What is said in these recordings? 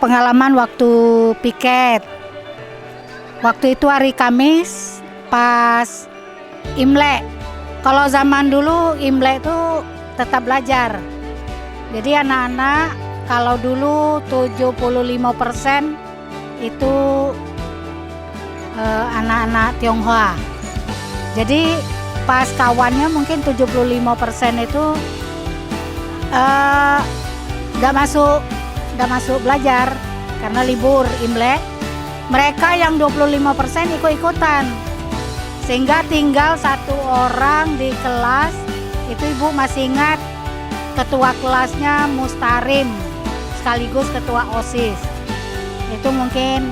pengalaman waktu piket. Waktu itu hari Kamis pas Imlek. Kalau zaman dulu Imlek itu tetap belajar. Jadi anak-anak kalau dulu 75% itu anak-anak Tionghoa. Jadi pas kawannya mungkin 75% itu nggak masuk belajar karena libur Imlek. Mereka yang 25% ikut-ikutan, sehingga tinggal satu orang di kelas. Itu ibu masih ingat, ketua kelasnya Mustarim sekaligus ketua OSIS. Itu mungkin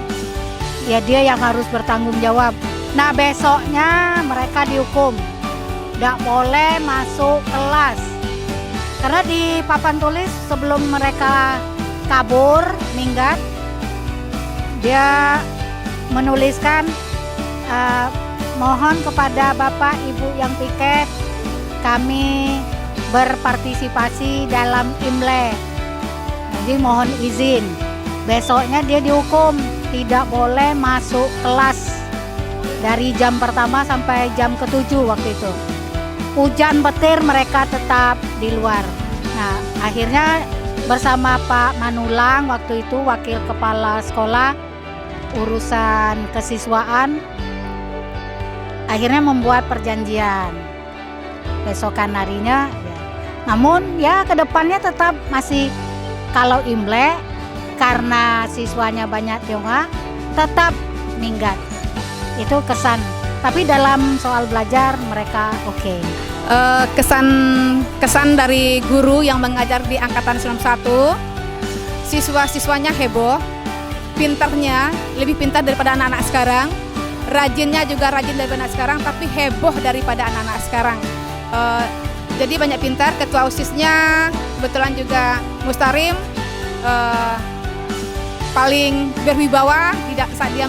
ya dia yang harus bertanggung jawab. Nah besoknya mereka dihukum, nggak boleh masuk kelas. Karena di papan tulis sebelum mereka kabur, minggat, dia menuliskan mohon kepada Bapak Ibu yang piket, kami berpartisipasi dalam Imlek. Jadi mohon izin. Besoknya dia dihukum, tidak boleh masuk kelas dari jam pertama sampai jam ke-7 waktu itu. Hujan petir mereka tetap di luar. Nah, akhirnya bersama Pak Manulang waktu itu wakil kepala sekolah urusan kesiswaan, akhirnya membuat perjanjian besokan harinya ya. Namun ya kedepannya tetap masih kalau Imlek karena siswanya banyak Tionghoa tetap minggat. Itu kesan. Tapi dalam soal belajar mereka oke. Kesan dari guru yang mengajar di angkatan 91, siswa-siswanya heboh, pintarnya lebih pintar daripada anak-anak sekarang, rajinnya juga rajin daripada anak sekarang, tapi heboh daripada anak-anak sekarang. Jadi banyak pintar. Ketua OSISnya kebetulan juga Mustarim, paling berwibawa, tidak saat dia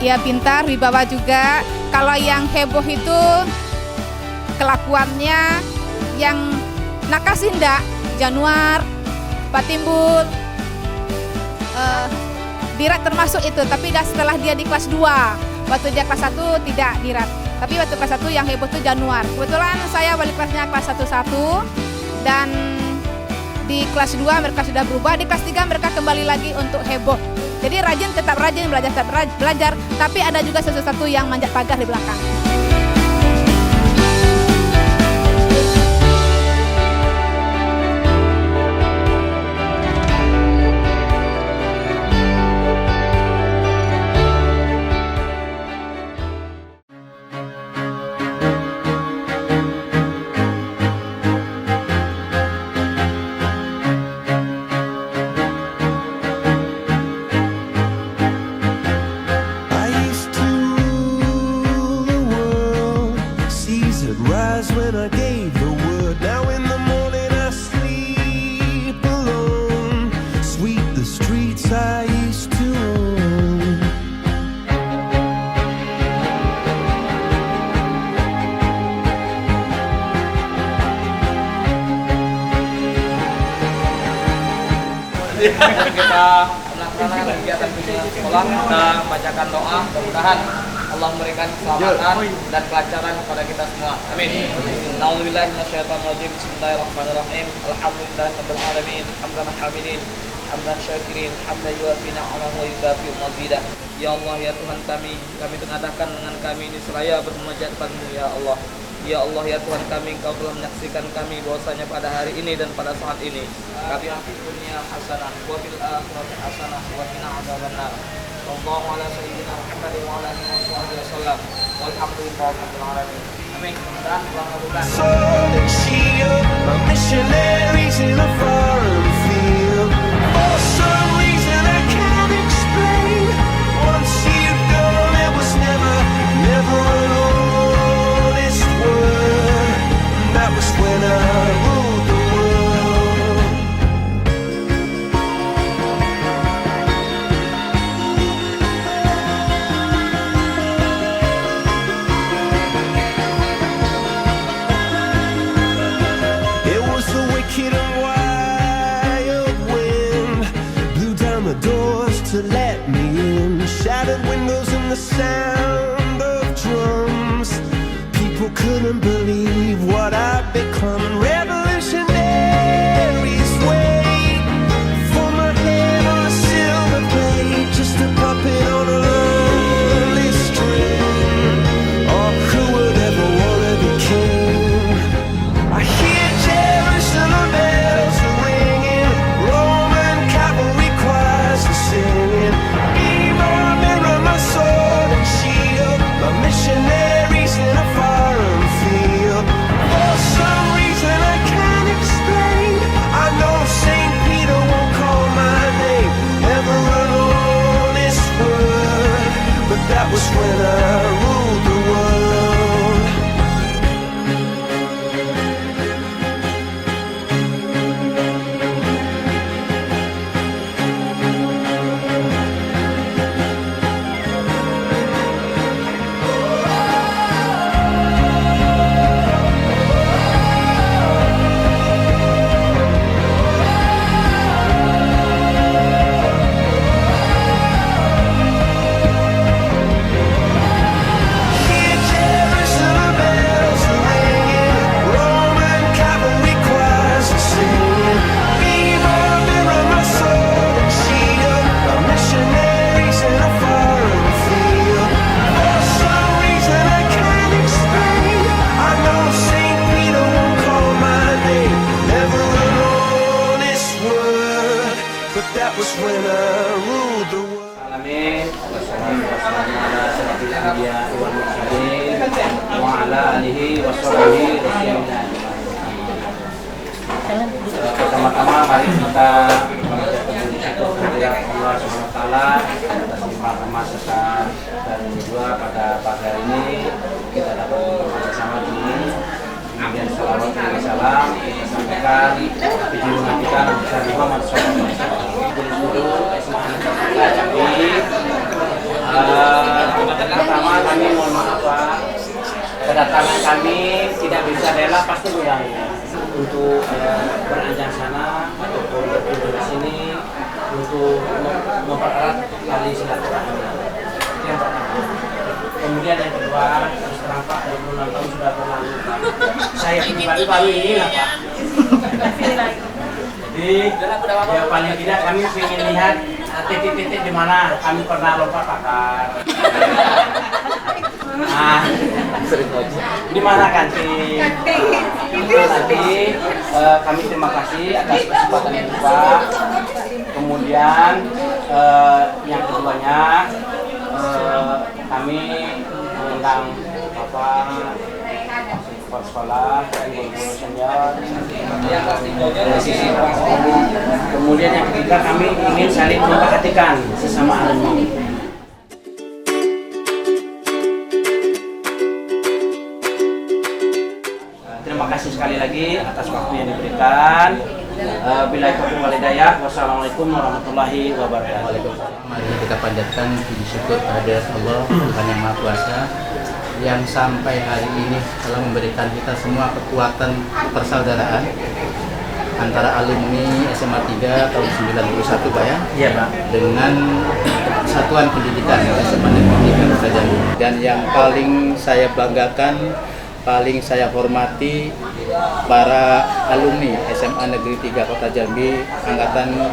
ya pintar, wibawa juga. Kalau yang heboh itu kelakuannya, yang nakal sih enggak, Januar, Pak Timbul, Dirat termasuk itu. Tapi setelah dia di kelas 2, waktu dia kelas 1 tidak Dirat. Tapi waktu kelas 1 yang heboh itu Januar. Kebetulan saya wali kelasnya kelas 11 dan di kelas 2 mereka sudah berubah, di kelas 3 mereka kembali lagi untuk heboh. Jadi rajin, tetap rajin, belajar, tapi ada juga sesuatu yang manjat pagar di belakang. Kita melaksanakan kegiatan sekolah, kita bacakan doa, mudah-mudahan Allah memberikan keselamatan dan kelancaran kepada kita semua. Amin. Nauzubillahi minasyaitonirrajim. Bismillahirrahmanirrahim. Alhamdulillahirabbil alamin. Hamdan hamidin, hamdan syakirin, hamdan yuwafi ni'amahu wa yukafi mazidah. Ya Allah, ya Tuhan kami mengadakan dengan kami ini seraya bermunajat padamu ya Allah. Ya Allah, ya Tuhan kami, Engkau telah menyaksikan kami bahwasanya pada hari ini dan pada saat ini kami fid dunya hasanah wa fil akhirati hasanah wa qina adzabannar. Sallallahu ala sayyidina Muhammad wa ala alihi wasallam. Walhamdulillahi rabbil alamin. Amin. Dan melakukan missionaries in a foreign field. For some reason I can't explain. Once you've gone, it was never an honest word. That was when I ruled the world. It was the wicked and to let me in. Shattered windows and the sound of drums. People couldn't believe what I'd become. Revolutionaries wait for my head on a silver plate, just a puppet on a lonely string. Oh, who would ever wanna be king? I hear Jerusalem bells are ringing, Roman cavalry choirs are singing. Be my mirror, my sword and shield, my missionaries in a foreign field. For some reason I can't explain, I know St. Peter won't call my name, never an honest word, but that was when I ruled the world. Hear Jerusalem bells are ringing, Roman cavalry choirs are singing. Be my mirror, my sword and shield, my missionaries in a foreign field. For some reason I can't explain, I know St. Peter won't call my name, never an honest word, but that was when I ruled the world. Alamin, wassalamu ala asyrafil anbiya'i wal mursalin wa ala alihi washabihi rasulillah. Pertama-tama mari kita mengucapkan syukur kehadirat Allah Subhanahu wa taala atas limpahan serta dan kedua pada pagi hari ini kita dapat bersama di sini. Kemudian salawat dan salam kita sampaikan junjungan kita Nabi Muhammad SAW. Pertama kami mohon maaf Pak, kedatangan kami tidak bisa rela pasti mengganggu untuk beranjak sana ataupun berkunjung ke sini untuk mempererat tali silaturahmi. Yang pertama. Kemudian yang kedua, terus terang Pak, 26 tahun sudah berlalu Pak. Saya pribadi baru ini lah Pak. Jadi ya paling tidak kami ingin lihat titik-titik di mana kami pernah lompat pakar. Nah, di mana kantin? Nanti kami terima kasih atas kesempatan itu Pak. Kemudian yang keduanya kami mengundang Bapak kepala sekolah dan guru senior. Kemudian yang ketiga kami ingin saling memperhatikan sesama alumni. Terima kasih sekali lagi atas waktu yang diberikan. Bila taufiq wal hidayah. Wassalamualaikum warahmatullahi wabarakatuh. Mari kita panjatkan puji syukur kehadirat Allah Tuhan Yang Maha Kuasa yang sampai hari ini telah memberikan kita semua kekuatan persaudaraan antara alumni SMA 3 tahun 91 Pak ya? Iya Pak. Dengan Satuan Pendidikan SMA Negeri 3 Kota Jambi. Dan yang paling saya banggakan, paling saya hormati para alumni SMA Negeri 3 Kota Jambi angkatan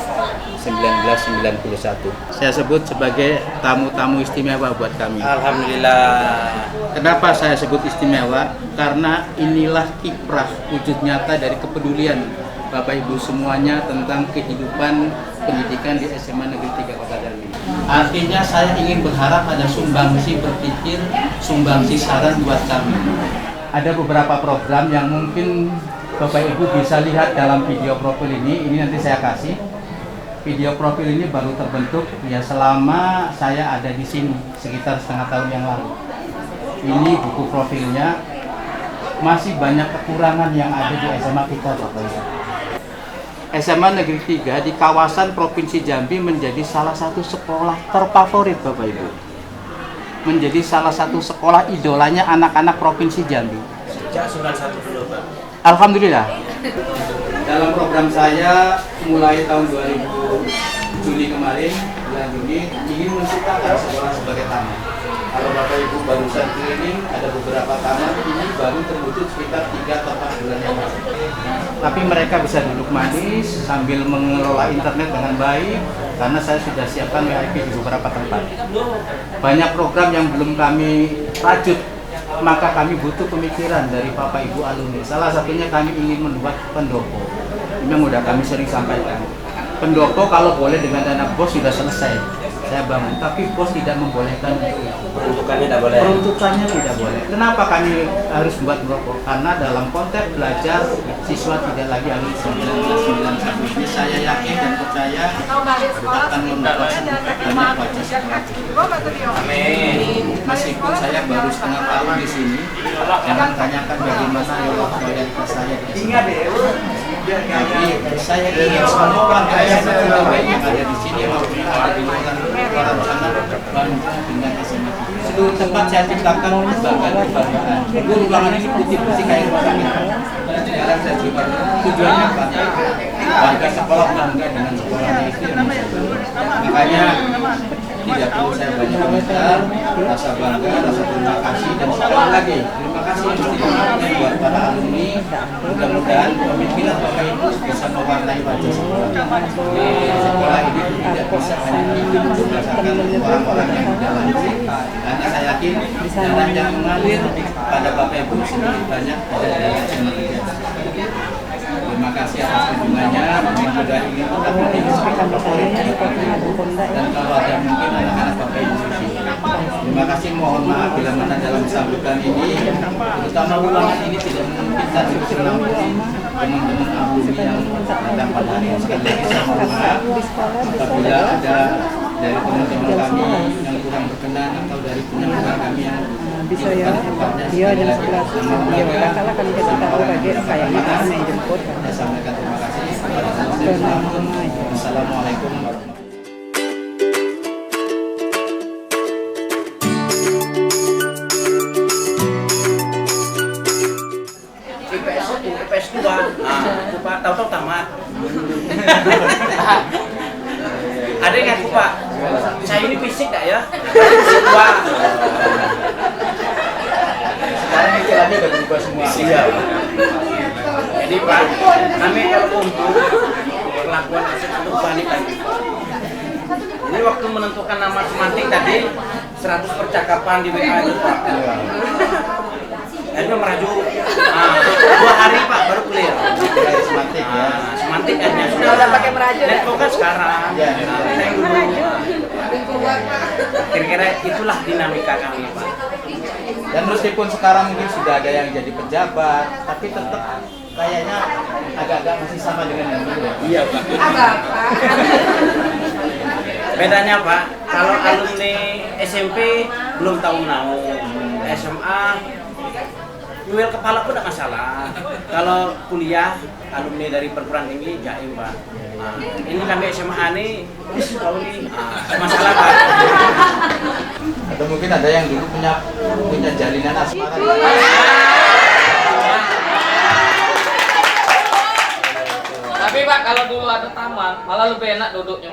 1991. Saya sebut sebagai tamu-tamu istimewa buat kami. Alhamdulillah. Kenapa saya sebut istimewa? Karena inilah kiprah wujud nyata dari kepedulian Bapak Ibu semuanya tentang kehidupan pendidikan di SMA Negeri 3 Kota Jambi. Artinya saya ingin berharap ada sumbangsi berpikir, sumbangsi saran buat kami. Ada beberapa program yang mungkin Bapak Ibu bisa lihat dalam video profil ini nanti saya kasih. Video profil ini baru terbentuk ya selama saya ada di sini sekitar setengah tahun yang lalu. Ini buku profilnya, masih banyak kekurangan yang ada di SMA kita Bapak Ibu. SMA Negeri 3 di kawasan Provinsi Jambi menjadi salah satu sekolah terfavorit Bapak Ibu. Menjadi salah satu sekolah idolanya anak-anak Provinsi Jambi. Sejak 91 dulu Pak. Alhamdulillah. Dalam program saya mulai tahun 2000 Juli kemarin bulan Juni ingin menciptakan sekolah sebagai taman. Kalau Bapak Ibu barusan keliling, ada beberapa taman ini baru terwujud sekitar 3 atau 4 bulan yang lalu. Tapi mereka bisa duduk manis sambil mengelola internet dengan baik, karena saya sudah siapkan WiFi di beberapa tempat. Banyak program yang belum kami rajut, maka kami butuh pemikiran dari Bapak Ibu alumni. Salah satunya kami ingin membuat pendopo. Ini yang udah kami sering sampaikan. Pendopo kalau boleh dengan dana bos sudah selesai. Saya bangun, tapi bos tidak membolehkan untuk itu. Peruntukannya tidak boleh. Peruntukannya tidak boleh. Kenapa kami harus membuat pendopo? Karena dalam konteks belajar siswa tidak lagi alumni 1991. Jadi saya yakin dan percaya akan membawa banyak wajah sekolah. Amin. Meskipun saya baru setengah tahun di sini, jangan tanyakan bagaimana loyalitas saya di sini. Tapi saya ingin semua warga yang ada di sini maupun ada di luar sana bangga dengan SMA. Seluruh tempat saya ciptakan kebanggaan. Guru ruangan ini putih-putih kayak ruangan ini. Sekarang saya coba tujuannya apa? Warga sekolah bangga dengan sekolahnya itu yang makanya tidak perlu saya banyak komentar, rasa bangga, rasa terima kasih, dan sekali lagi terima kasih istimewa buat para alumni. Mudah-mudahan pemikiran Bapak Ibu bisa mewarnai wajah sekolah. Sekolah ini tidak bisa hanya hidup berdasarkan orang-orang yang di dalamnya, karena saya yakin darah yang mengalir pada Bapak Ibu sedikit banyak dari SMA 3. Terima kasih atas kunjungannya. Mudah-mudahan ini tetap menjadi sebuah favorit dan kalau ada mungkin anak-anak Bapak Ibu di sini. Terima kasih, mohon maaf bila mana dalam sambutan ini, terutama ruangan ini tidak memungkinkan untuk menampung teman-teman alumni yang datang pada hari ini. Sekali lagi saya mohon maaf apabila ada dari teman-teman kami yang kurang berkenan atau dari penyelenggara kami yang bisa ya, dia jam 11 dia kakaklah kami kasih tahu bagi kayak kita yang jemput. Saya sampaikan terima kasih. Assalamualaikum warahmatullahi IPS 1, IPS 2, Pak tahu-tahu tamat. Ada yang ngaku Pak, saya ini fisik tak ya? Fisik 2. Sekarang istilahnya udah berubah semua. Iya. Jadi Pak, kami kalau untuk perlakuan untuk balik lagi. Ini waktu menentukan nama semantik tadi 100 percakapan di WA itu Pak. Akhirnya merajuk. 2 hari Pak baru clear. Semantik ya. Semantik aja sudah pakai merajuk. Dan kok kan sekarang. Kira-kira itulah dinamika kami Pak. Dan meskipun sekarang mungkin sudah ada yang jadi pejabat, tapi tetap kayaknya agak-agak masih sama dengan yang dulu. Iya Pak. Bedanya Pak, kalau alumni SMP belum tahu menau, SMA duel kepala pun tidak masalah. Kalau kuliah alumni dari perguruan tinggi jaim Pak. Nah, ini kami SMA nih, tahu nih masalah Pak. Atau mungkin ada yang dulu punya jalinan asmara. Tapi Pak, kalau dulu ada taman, malah lebih enak duduknya.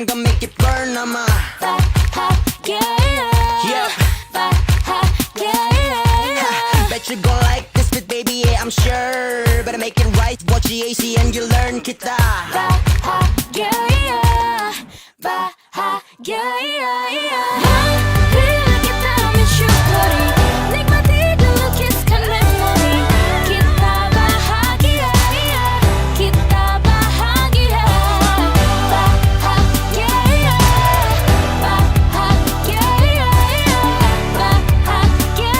gonna make it burn. I'm a yeah. Bet you gon' like this fit, baby, yeah, I'm sure. Better make it right, watch the AC and you learn kita. Bila kita mensyukuri, nikmati dulu kiskan memori. Kita bahagia, kita bahagia, bahagia, bahagia, bahagia.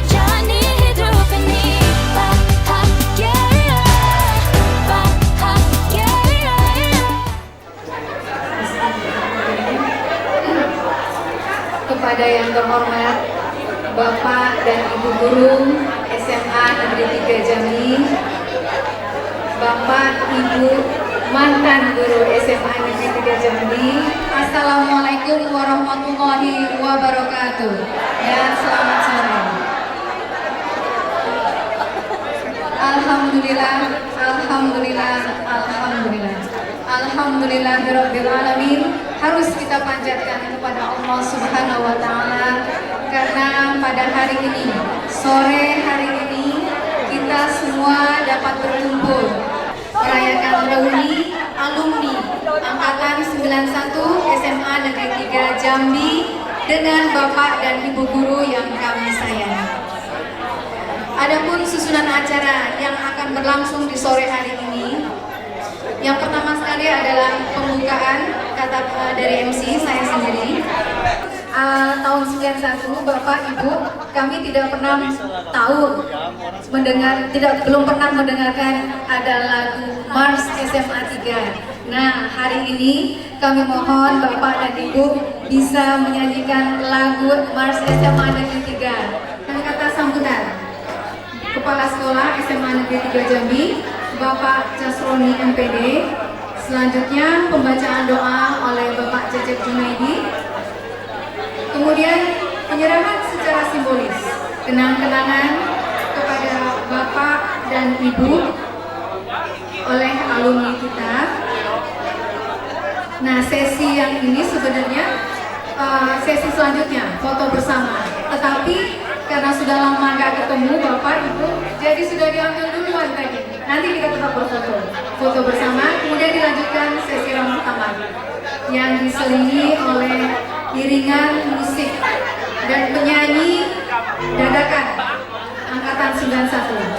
Jalani hidup ini bahagia, bahagia. Kepada yang terhormat Bapak dan Ibu Guru SMA Negeri 3 Jambi, Bapak, Ibu, mantan guru SMA Negeri 3 Jambi, Assalamualaikum warahmatullahi wabarakatuh dan selamat sore. Alhamdulillah, alhamdulillah, alhamdulillah. Alhamdulillahirabbil alamin. Harus kita panjatkan kepada Allah Subhanahu wa taala karena pada hari ini, sore hari ini kita semua dapat berkumpul merayakan reuni alumni angkatan 91 SMA Negeri 3 Jambi dengan Bapak dan Ibu guru yang kami sayangi. Adapun susunan acara yang akan berlangsung di sore hari ini, yang pertama sekali adalah pembukaan kata dari MC saya sendiri. Tahun 91 Bapak Ibu kami tidak pernah tahu belum pernah mendengarkan ada lagu Mars SMA 3. Nah, hari ini kami mohon Bapak dan Ibu bisa menyanyikan lagu Mars SMA Negeri 3. Kata sambutan Kepala Sekolah SMA Negeri 3 Jambi, Bapak Jasroni MPD. Selanjutnya pembacaan doa oleh Bapak Cecep Junaidi. Kemudian penyerahan secara simbolis kenang-kenangan kepada Bapak dan Ibu oleh alumni kita. Nah, sesi yang ini sebenarnya sesi selanjutnya foto bersama. Tetapi karena sudah lama nggak ketemu Bapak Ibu, jadi sudah diambil duluan tadi. Nanti kita tetap foto bersama, kemudian dilanjutkan sesi rambut taman yang diselingi oleh iringan musik dan penyanyi dadakan angkatan 91.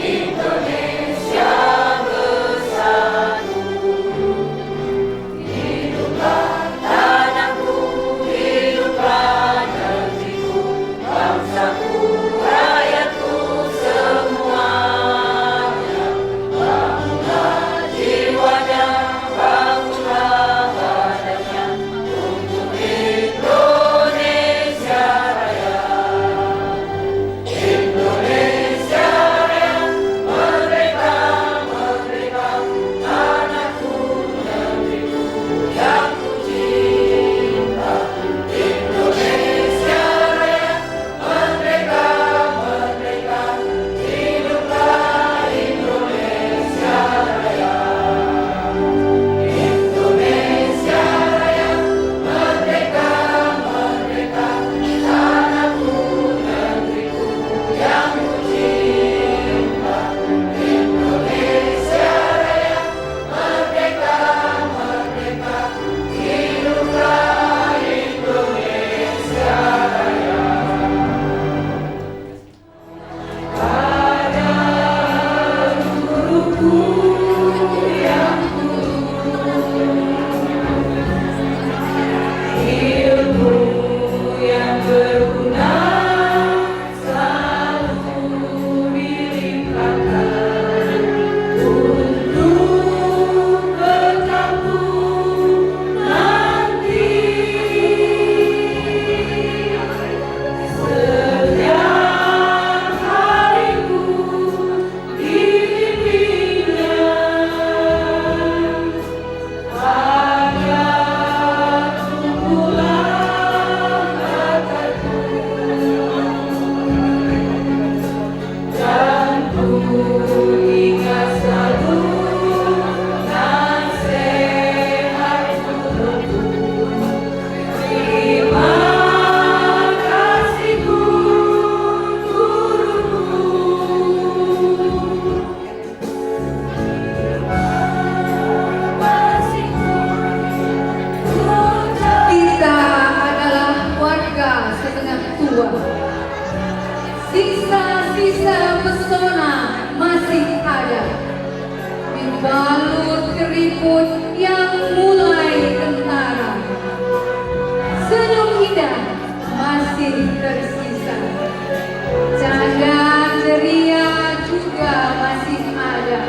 Indonesia balut keriput yang mulai kentara. Senyum indah masih tersisa, canda ceria juga masih ada.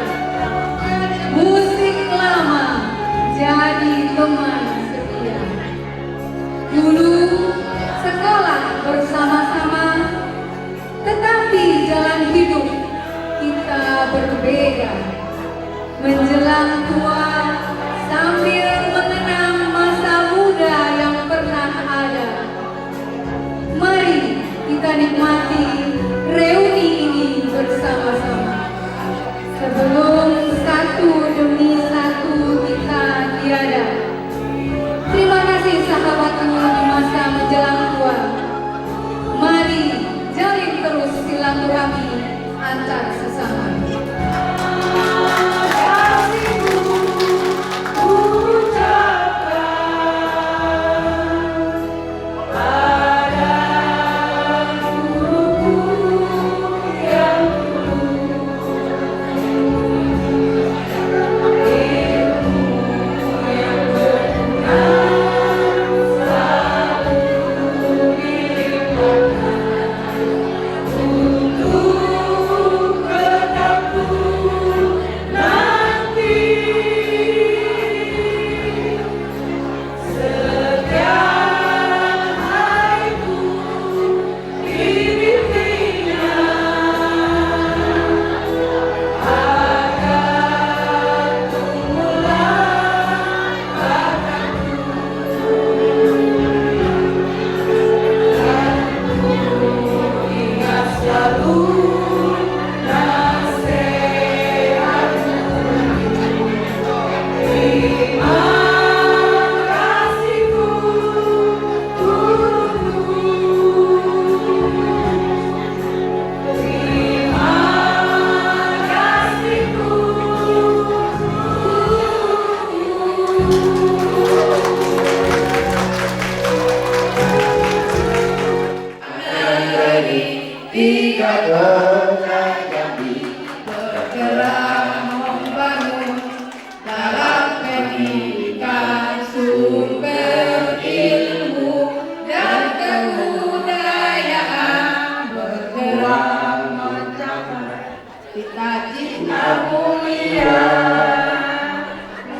Musik lama jadi teman setia. Dulu sekolah bersama-sama, tetapi jalan hidup kita berbeda. Menjelang tua sambil mengenang masa muda yang pernah ada. Mari kita nikmati reuni ini bersama-sama. Sebelum satu demi satu kita tiada. Terima kasih sahabatku di masa menjelang tua. Mari jalin terus silaturahmi antar sesama.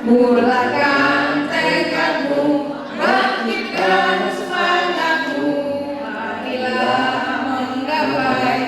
Mulakan tekadmu, bangkitkan semangatmu, marilah menggapai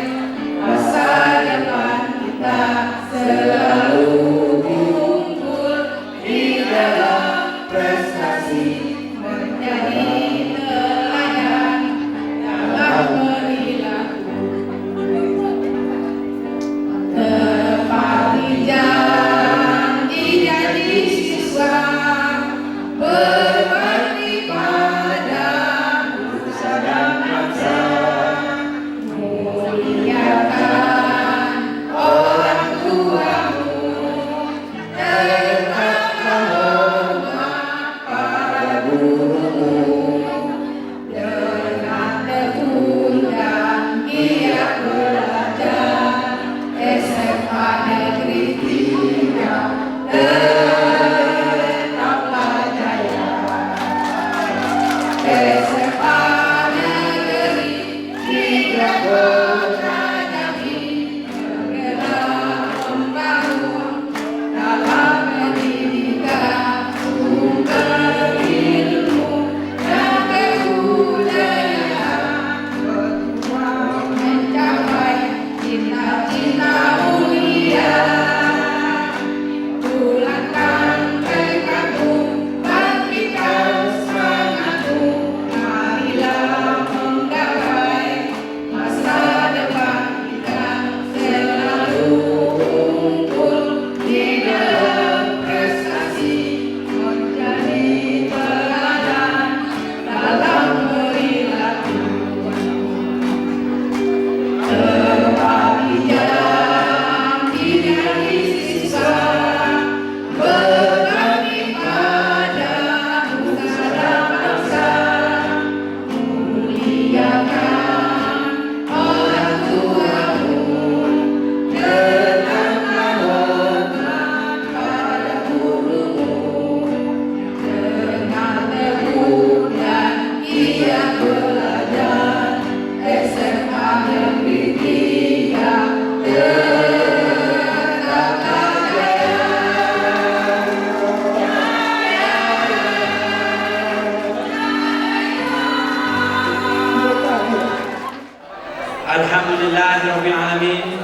Alhamdulillahirabbil alamin.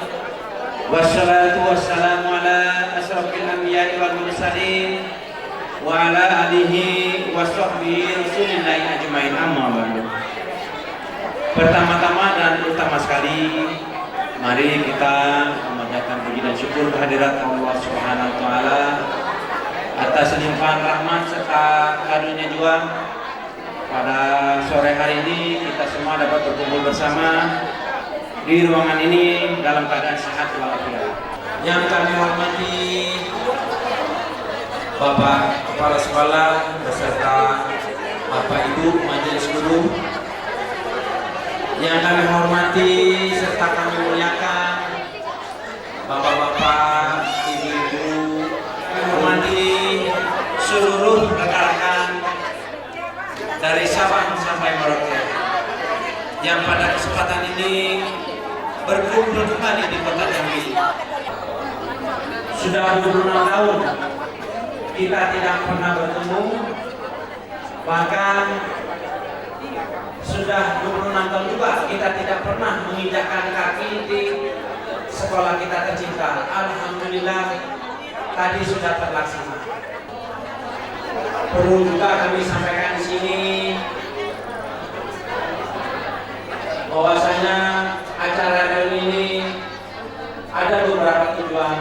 Wassalatu wassalamu ala asrofil anbiya'i wal mursalin wa ala alihi wa sahbihi rasulillahi ajmain, amma ba'du. Pertama-tama dan utama sekali, mari kita memanjatkan puji dan syukur kehadirat Allah Subhanahu wa taala atas limpahan rahmat serta karunia juga. Pada sore hari ini kita semua dapat berkumpul bersama di ruangan ini dalam keadaan sehat walafiat. Yang kami hormati Bapak Kepala Sekolah beserta Bapak Ibu Majelis Guru, yang kami hormati serta kami muliakan Bapak-bapak, Ibu-ibu, kami hormati seluruh rekan-rekan dari Sabang sampai Merauke yang pada kesempatan ini berkumpul kembali di Kota Jambi. Sudah 26 tahun kita tidak pernah bertemu, bahkan sudah 26 tahun juga kita tidak pernah menginjakkan kaki di sekolah kita tercinta. Alhamdulillah tadi sudah terlaksana. Perlu juga kami sampaikan di sini bahwasanya acara hari ini ada beberapa tujuan.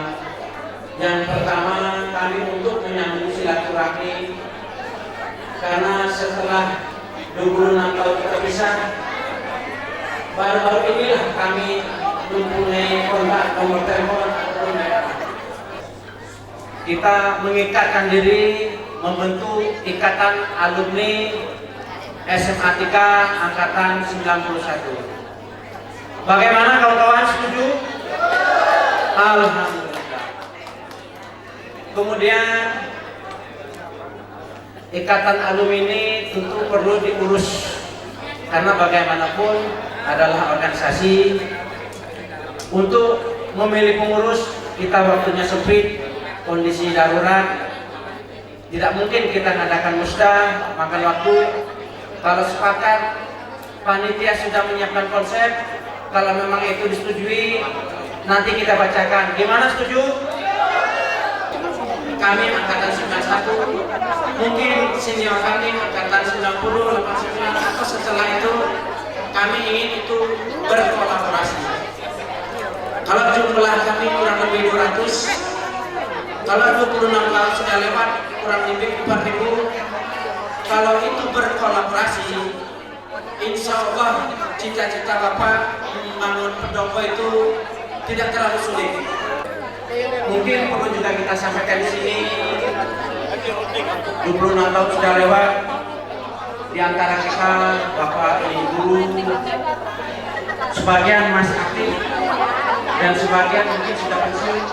Yang pertama, kami untuk menyambung silaturahmi, karena setelah 26 tahun kita pisah, baru-baru inilah kami mempunyai kontak nomor telepon. Kita mengikatkan diri membentuk ikatan alumni SMA 3 angkatan 91. Bagaimana kawan-kawan, setuju? Alhamdulillah. Kemudian ikatan alumni ini tentu perlu diurus, karena bagaimanapun adalah organisasi. Untuk memilih pengurus kita waktunya sempit, kondisi darurat, tidak mungkin kita mengadakan musda makan waktu. Kalau sepakat, panitia sudah menyiapkan konsep. Kalau memang itu disetujui, nanti kita bacakan. Gimana, setuju? Kami angkatan 91, mungkin senior kami angkatan 90, 89, atau setelah itu kami ingin itu berkolaborasi. Kalau jumlah kami kurang lebih 200, kalau 26 tahun sudah lewat kurang lebih 4.000. Kalau itu berkolaborasi, insya Allah cita-cita Bapak membangun pendopo itu tidak terlalu sulit. Mungkin perlu juga kita sampaikan di sini, 26 tahun sudah lewat, di antara kita Bapak Ibu sebagian masih aktif dan sebagian mungkin sudah pensiun.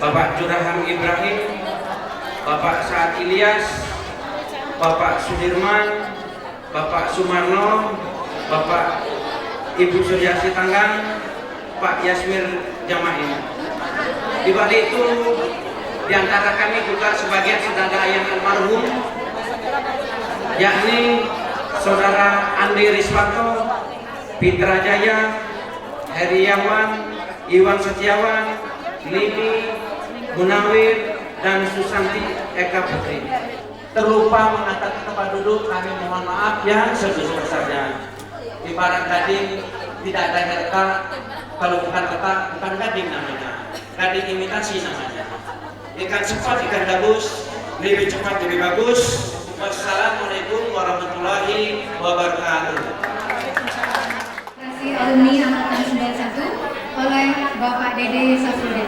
Bapak Juraham Ibrahim, Bapak Saad Ilyas, Bapak Sudirman, Bapak Sumarno, Bapak Ibu Suryasi Tanggang, Pak Yasmir Jamain. Di balik itu, di antara kami juga sebagian saudara yang almarhum, yakni Saudara Andi Riswanto, Pitra Jaya, Heriawan, Iwan Setiawan, Lili, Munawir, dan Susanti Eka Putri. Terlupa mengatakan tempat duduk, kami mohon maaf yang sebesar-besarnya. Ibarat gading tidak ada harta, kalau bukan ketak, bukan gading namanya. Gading imitasi namanya. Ikan cepat, ikan gabus, lebih cepat lebih bagus. Wassalamualaikum warahmatullahi wabarakatuh. Terima kasih alumni angkatan 91 oleh Bapak Dede Safrudin.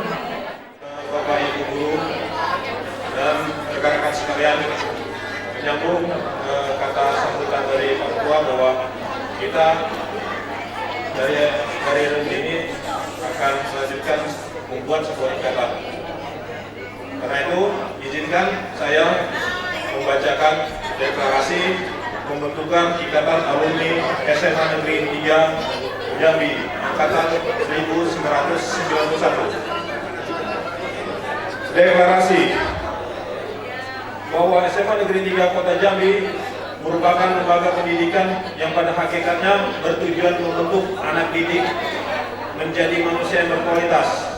Bapak Ibu Guru dan rekan-rekan sekalian, menyambung kata sambutan dari Pak Ketua bahwa kita dari hari ini akan melanjutkan membuat sebuah ikatan. Karena itu, izinkan saya membacakan deklarasi pembentukan Ikatan Alumni SMA Negeri 3 Jambi Angkatan 1991. Deklarasi bahwa SMA Negeri 3 Kota Jambi merupakan lembaga pendidikan yang pada hakikatnya bertujuan membentuk anak didik menjadi manusia yang berkualitas.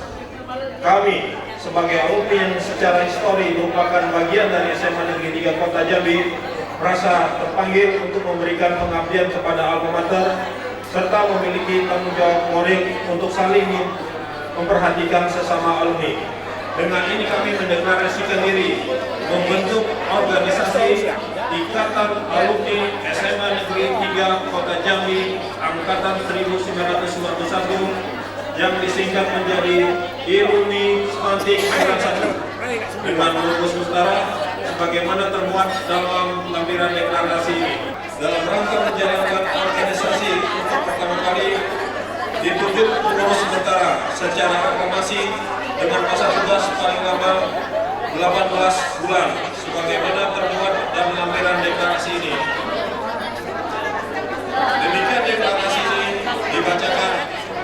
Kami sebagai alumni yang secara histori merupakan bagian dari SMA Negeri 3 Kota Jambi merasa terpanggil untuk memberikan pengabdian kepada alma mater serta memiliki tanggung jawab moral untuk saling memperhatikan sesama alumni. Dengan ini kami mendeklarasikan diri membentuk organisasi Ikatan Alumni SMA Negeri 3 Kota Jambi Angkatan 1991 yang disingkat menjadi ILUMNI Stunting 91 dengan logo Nusantara sebagaimana termuat dalam lampiran deklarasi ini. Dalam rangka menjalankan organisasi untuk pertama kali ditunjuk pengurus sementara secara aklamasi dengan masa tugas paling lama 18 bulan sebagaimana termuat dalam lampiran deklarasi ini. Demikian deklarasi ini dibacakan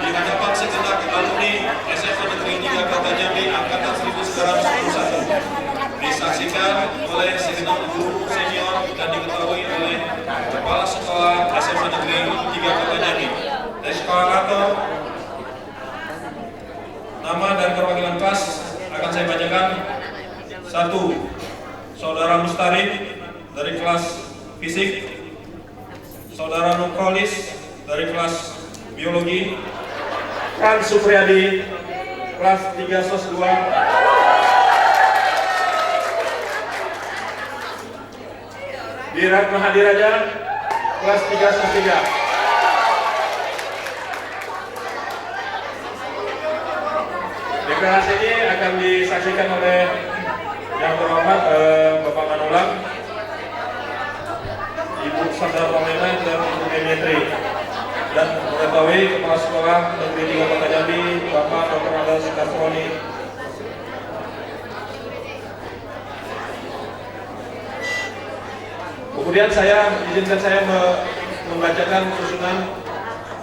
di hadapan segenap alumni SMA Negeri 3 Kota Jambi Angkatan 1991, disaksikan oleh segenap guru senior dan diketahui oleh Kepala Sekolah SMA Negeri 3 Kota Jambi. Eskalator, nama dan perwakilan kelas akan saya bacakan. 1. Saudara Mustarid dari kelas Fisik, Saudara Nukrolis dari kelas Biologi, Frans Supriyadi kelas 3 SOS 2, Dirat Mahadiraja kelas 3 SOS 3. Deklarasi ini akan disaksikan oleh yang terhormat Bapak Manulang, Ibu Sandra Romena dan Ibu Demetri, dan mengetahui Kepala Sekolah Negeri 3 Kota Jambi Bapak Dr. Adel Sikartoni. Kemudian izinkan saya membacakan susunan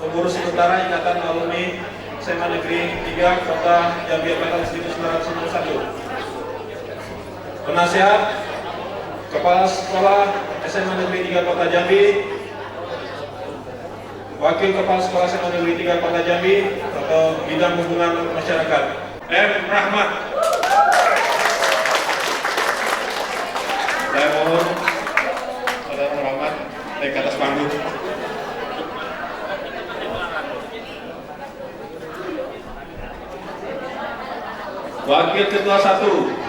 pengurus sementara Ikatan Alumni SMA Negeri 3 Kota Jambi Angkatan 1991. Penasihat Kepala Sekolah SMA Negeri 3 Kota Jambi, Wakil Kepala Sekolah SMA Negeri 3 Kota Jambi atau Bidang Hubungan Masyarakat, M. Rahmat. Saya mohon Saudara Rahmat naik ke atas panggung. Wakil Ketua 1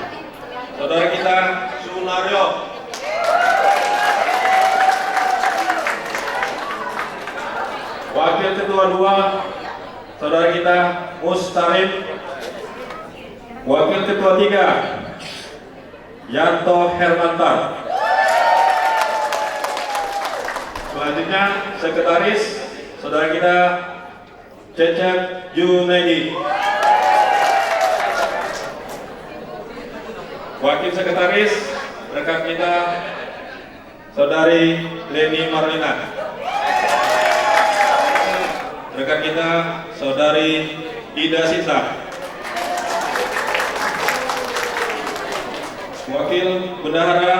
Saudara kita Sunaryo. Wakil Ketua 2 Saudara kita Mustarim. Wakil Ketua 3 Yanto Hermantar. Selanjutnya Sekretaris Saudara kita Cecep Junaidi. Wakil Sekretaris rekan kita Saudari Leni Marlina. Rekan kita Saudari Ida Sita. Wakil Bendahara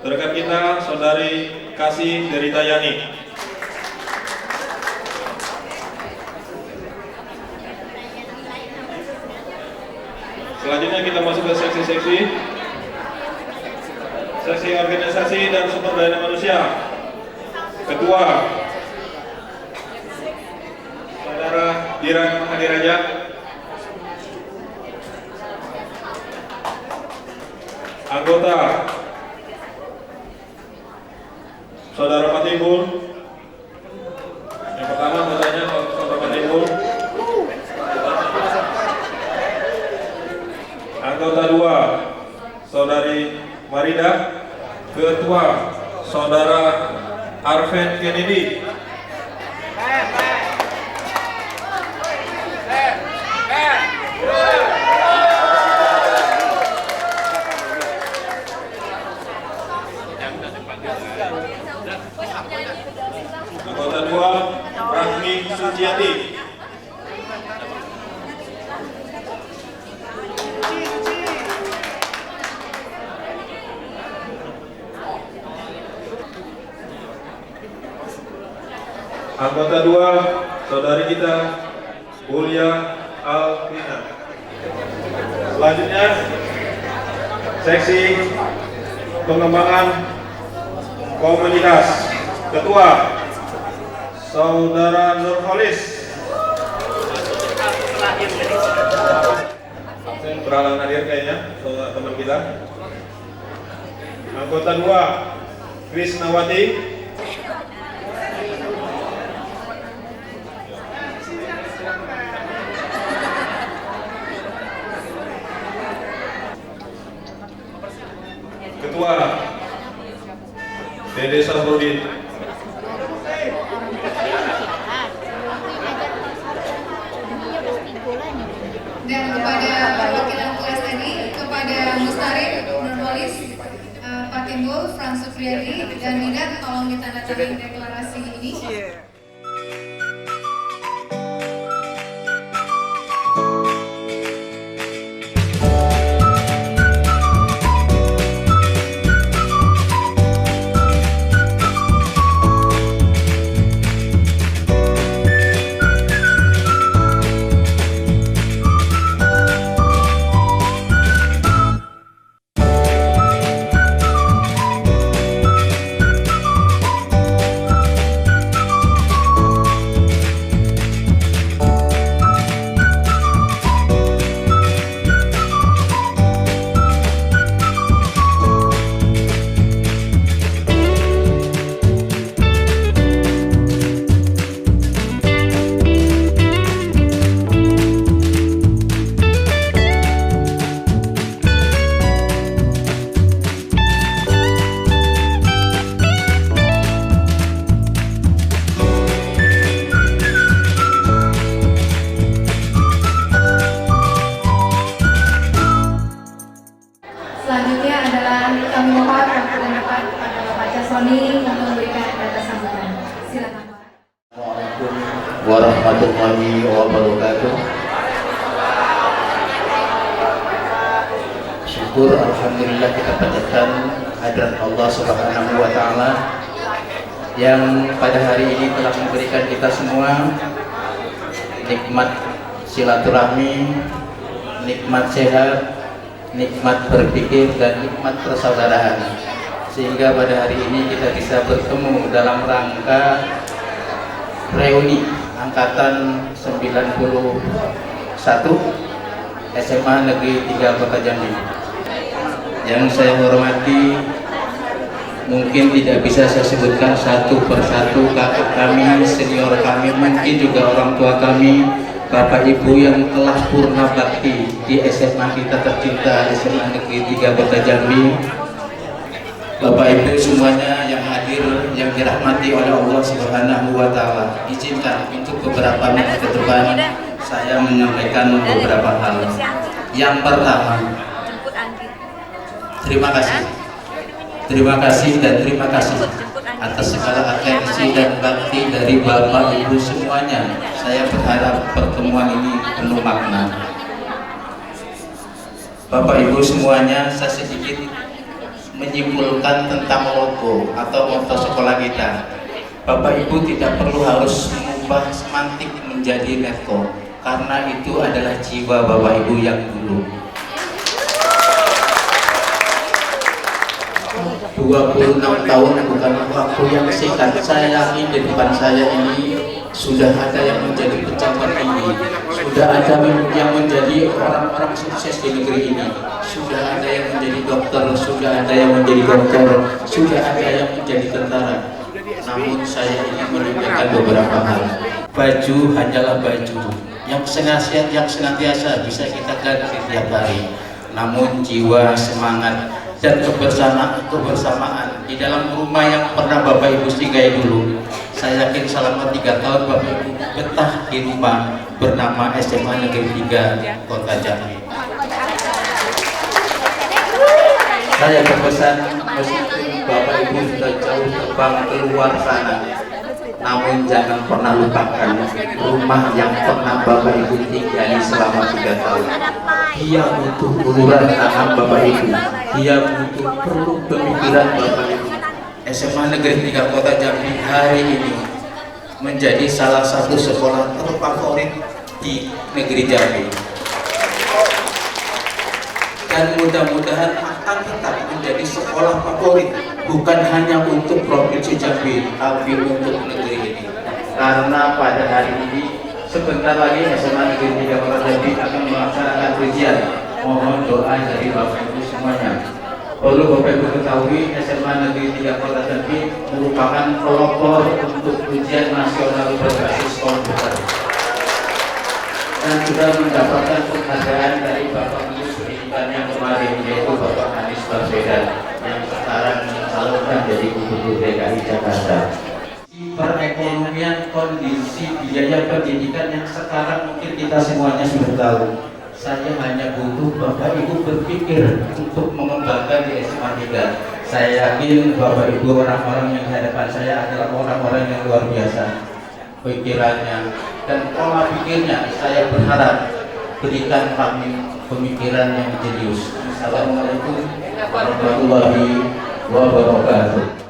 rekan kita Saudari Kasih Deritayani. Selanjutnya kita masuk ke seksi-seksi. Seksi organisasi dan sumber daya manusia. Ketua Saudara Dirat Mahadiraja. Anggota Saudara Matimbul. Yang pertama anggotanya Saudara Matimbul. Anggota 2 Saudari Marida. Ketua Saudara Arven Kennedy. Anggota 2 Rahmi Suciati. Anggota 2, saudari kita Bulia Alvina. Selanjutnya seksi pengembangan komunitas, Ketua Saudara Nurholis. Berhalangan hadir kayaknya teman kita. Anggota 2 Krisnawati. Ketua Dede Sabrudin. Dan kepada perwakilan kelas tadi, kepada Mustarif, Nurholis, Pak Timbul, Frans Supriyadi, dan Midat, tolong ditandatangani deklarasi ini. Selanjutnya adalah kami mohon waktu depan kepada Bapak Jasoni untuk memberikan kata sambutan. Silakan Pak. Assalamualaikum warahmatullahi wabarakatuh. Syukur alhamdulillah kita panjatkan hadirat Allah Subhanahu wa taala yang pada hari ini telah memberikan kita semua nikmat silaturahmi, nikmat sehat, nikmat berpikir, dan nikmat persaudaraan, sehingga pada hari ini kita bisa bertemu dalam rangka reuni angkatan 91 SMA Negeri 3 Kota Jambi. Yang saya hormati, mungkin tidak bisa saya sebutkan satu persatu kakak kami, senior kami, mungkin juga orang tua kami, Bapak Ibu yang telah purna bakti di SMA kita tercinta, SMA Negeri 3 Kota Jambi. Bapak Ibu semuanya yang hadir, yang dirahmati oleh Allah Subhanahu wa taala. Izinkan untuk beberapa menit ke depan saya menyampaikan beberapa hal. Yang pertama, terima kasih. Terima kasih dan terima kasih atas segala atensi dan bakti dari Bapak Ibu semuanya. Saya berharap pertemuan ini penuh makna. Bapak Ibu semuanya, saya sedikit menyimpulkan tentang logo atau moto sekolah kita. Bapak Ibu tidak perlu harus mengubah semantik menjadi netco, karena itu adalah jiwa Bapak Ibu yang dulu. 26 tahun bukan waktu yang singkat. Saya yakin di depan saya ini sudah ada yang menjadi pejabat tinggi, sudah ada yang menjadi orang-orang sukses di negeri ini, sudah ada yang menjadi dokter, sudah ada yang menjadi dokter, sudah ada yang menjadi tentara. Namun saya ingin menyampaikan beberapa hal. Baju hanyalah baju yang senantiasa bisa kita ganti tiap hari. Namun jiwa, semangat, dan kebersamaan di dalam rumah yang pernah Bapak Ibu singgahi dulu, saya yakin selama 3 tahun Bapak Ibu betah di rumah bernama SMA Negeri 3 Kota Jambi. Saya berpesan, meskipun Bapak Ibu sudah jauh terbang keluar sana, namun jangan pernah lupakan rumah yang pernah Bapak Ibu tinggali selama 3 tahun. Dia butuh uluran tangan Bapak Ibu, dia butuh perlu pemikiran Bapak Ibu. SMA Negeri 3 Kota Jambi hari ini menjadi salah satu sekolah terfavorit di negeri Jambi. Dan mudah-mudahan akan tetap menjadi sekolah favorit bukan hanya untuk Provinsi Jambi, tapi untuk negeri ini. Karena pada hari ini sebentar lagi SMA Negeri 3 Kota Jambi akan melaksanakan ujian. Mohon doa dari Bapak Ibu semuanya. Perlu Bapak Ibu ketahui, SMA Negeri 3 Kota Jambi merupakan pelopor untuk ujian nasional berbasis komputer dan sudah mendapatkan penghargaan dari Bapak Menteri Pendidikan yang kemarin, yaitu Bapak Anies Baswedan yang sekarang mencalonkan jadi Gubernur DKI Jakarta. Perekonomian, kondisi biaya pendidikan yang sekarang mungkin kita semuanya sudah tahu. Saya hanya butuh Bapak Ibu berpikir untuk mengembangkan di SMA 3. Saya yakin Bapak Ibu orang-orang yang di hadapan saya adalah orang-orang yang luar biasa pikirannya dan pola pikirnya. Saya berharap berikan kami pemikiran yang jenius. Assalamualaikum warahmatullahi wabarakatuh.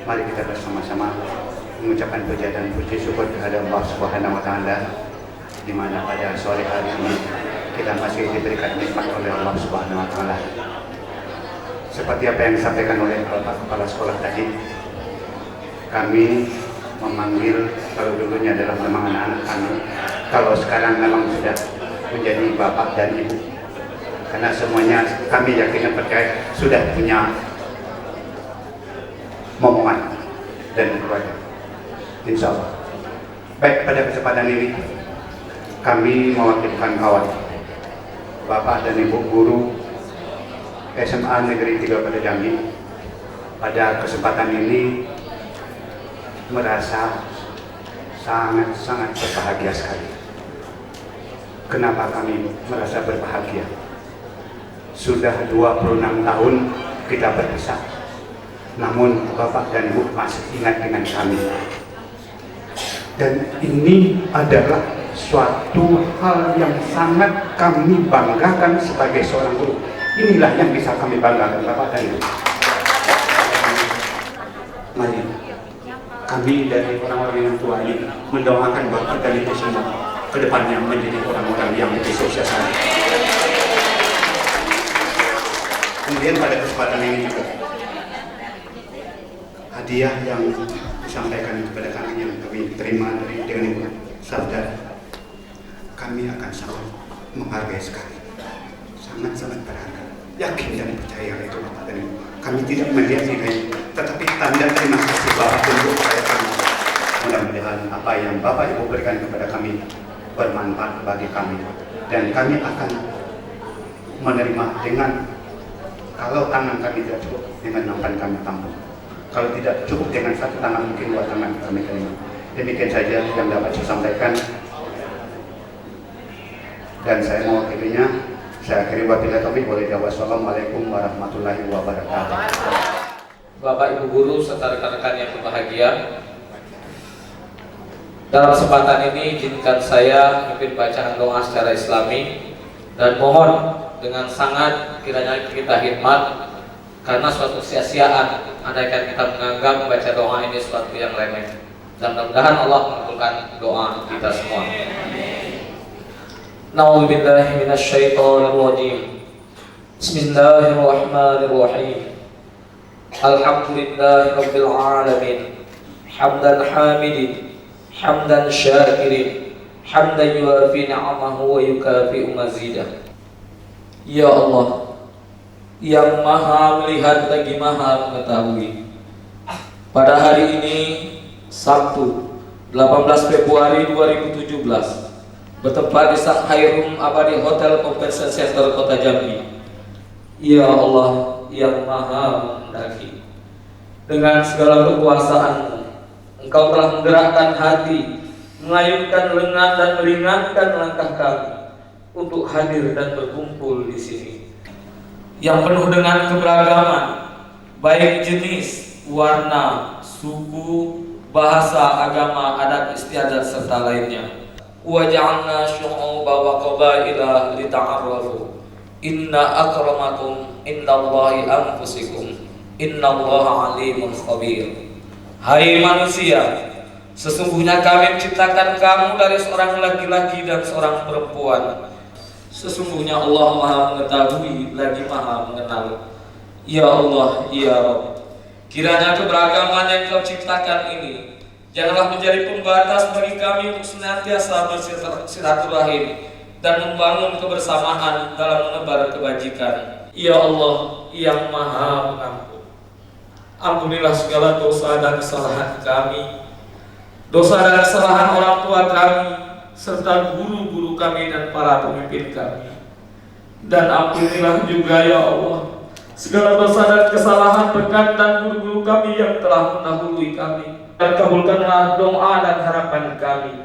Mari kita bersama-sama mengucapkan puja dan puji syukur kepada Allah Subhanahu wa Ta'ala, di mana pada sore hari ini kita masih diberikan nikmat oleh Allah Subhanahu wa Ta'ala. Seperti apa yang disampaikan oleh Bapak Kepala Sekolah tadi, kami memanggil, kalau dulunya adalah memang anak-anak kami, kalau sekarang memang sudah menjadi bapak dan ibu, karena semuanya kami yakin dan percaya sudah punya momongan dan keluarga, insya Allah. Baik, pada kesempatan ini kami mewakilkan kawan Bapak dan Ibu Guru SMA Negeri 3 Kota Jambi. Pada kesempatan ini merasa sangat-sangat berbahagia sekali. Kenapa kami merasa berbahagia? Sudah 26 tahun kita berpisah, namun Bapak dan Ibu masih ingat dengan kami. Dan ini adalah suatu hal yang sangat kami banggakan sebagai seorang guru. Inilah yang bisa kami banggakan, Bapak dan Ibu. Mari kami dari orang-orang yang tua ini mendoakan Bapak dan Ibu semua ke depannya menjadi orang-orang yang lebih sukses. Kemudian pada kesempatan ini juga hadiah yang disampaikan kepada kami yang kami terima dengan Ibu Sabda, kami akan sangat menghargai sekali, sangat-sangat berharga, yakin dan percaya itu Bapak dan Ibu. Kami tidak melihat nilai, tetapi tanda terima kasih Bapak untuk saya kami. Mudah-mudahan apa yang Bapak Ibu berikan kepada kami bermanfaat bagi kami, dan kami akan menerima dengan, kalau tangan kami tidak cukup, dengan nampan kami tampung. Kalau tidak cukup dengan satu tangan, mungkin dua tangan kami terima. Demikian saja yang dapat saya sampaikan, dan saya mewakilinya. Saya akhiri wabillahi taufiq wal hidayah. Wassalamualaikum warahmatullahi wabarakatuh. Bapak Ibu Guru serta rekan-rekan yang berbahagia, dalam kesempatan ini izinkan saya memimpin bacaan doa secara Islami, dan mohon dengan sangat kiranya kita khidmat, karena suatu sia-siaan andaikan kita menganggap membaca doa ini suatu yang remeh. Dan mudah-mudahan Allah mengabulkan doa kita semua. Na'udzubillahi minasyaitonir rajim. Bismillahirrahmanirrahim. Alhamdulillahirabbil alamin. Hamdan hamidin, hamdan syakirin, hamdan yuwafi ni'amahu wa yukafi'u mazidah. Ya Allah, yang maha melihat lagi maha mengetahui, pada hari ini Sabtu 18 Februari 2017 bertempat di Sang Khairum Abadi Hotel Convention Center Kota Jambi. Ya Allah yang maha menghendaki, dengan segala kekuasaan-Mu Engkau telah menggerakkan hati, mengayunkan lengan dan meringankan langkah kami untuk hadir dan berkumpul di sini. yang penuh dengan keberagaman, baik jenis, warna, suku, bahasa, agama, adat istiadat serta lainnya. Wa ja'alna syu'uba wa qabaila lita'arrafu. Inna akramakum indallahi anfusikum. Innallaha alimun khabir. Hai manusia, sesungguhnya kami menciptakan kamu dari seorang laki-laki dan seorang perempuan. Sesungguhnya Allah Maha mengetahui lagi Maha mengenal. Ya Allah, ya Rabb, kiranya keberagaman yang Kau ciptakan ini janganlah menjadi pembatas bagi kami untuk senantiasa bersilaturahim dan membangun kebersamaan dalam menebar kebajikan. Ya Allah yang Maha Pengampun, ampunilah segala dosa dan kesalahan kami, dosa dan kesalahan orang tua kami, serta guru-guru kami dan para pemimpin kami. Dan ampunilah juga ya Allah segala dosa dan kesalahan rekan dan guru-guru kami yang telah mendahului kami. Dan kabulkanlah doa dan harapan kami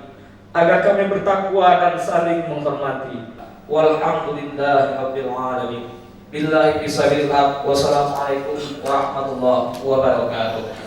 agar kami bertakwa dan saling menghormati. Walhamdulillahi rabbil alamin. Billahi bisabil haq. Wassalamualaikum warahmatullahi wabarakatuh.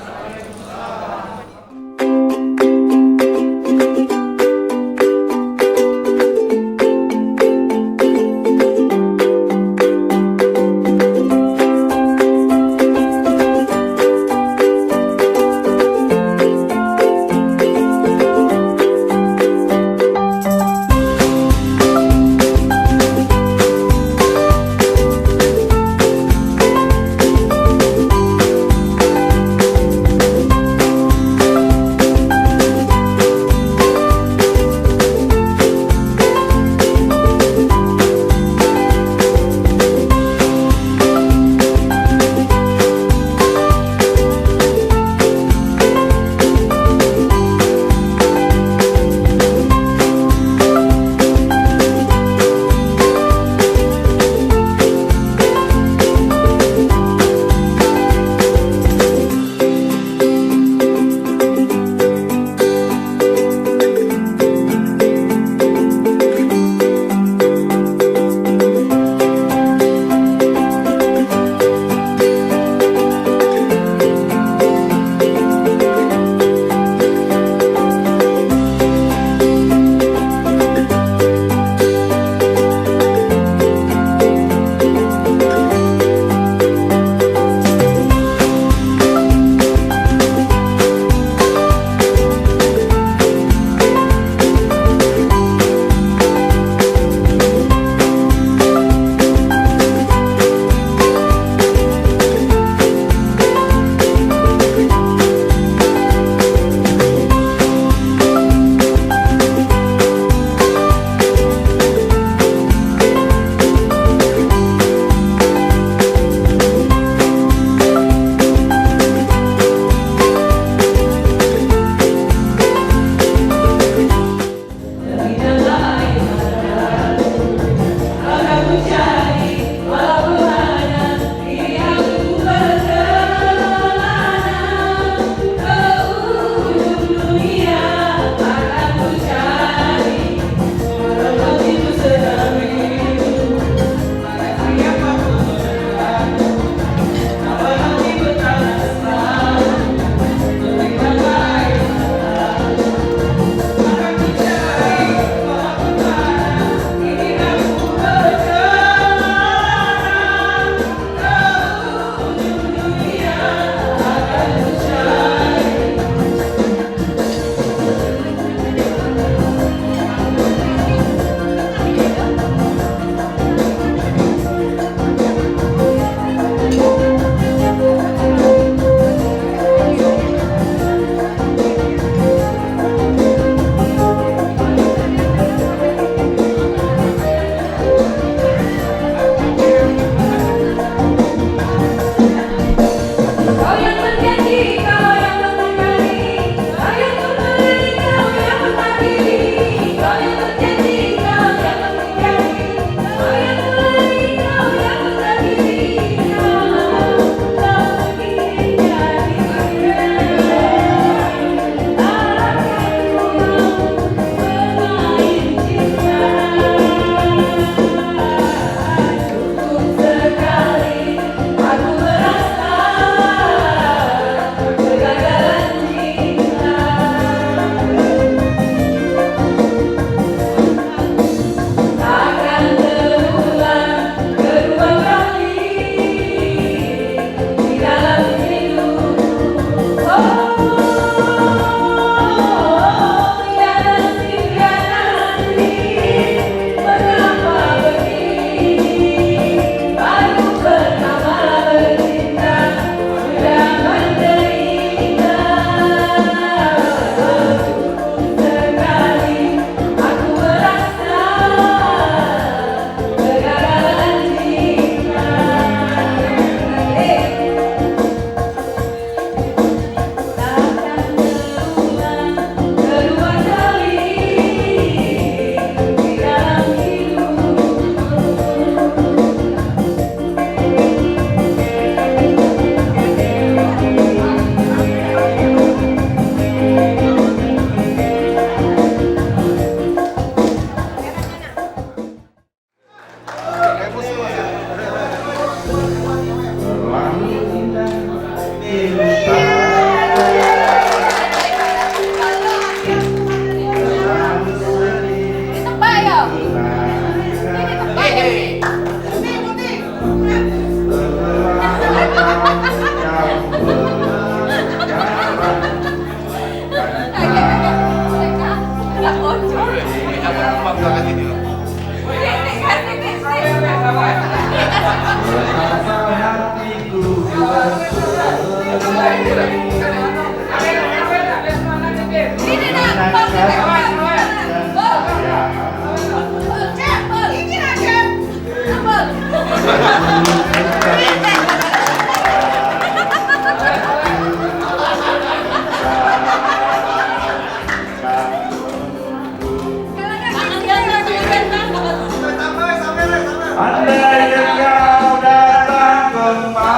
Andai engkau datang kembali,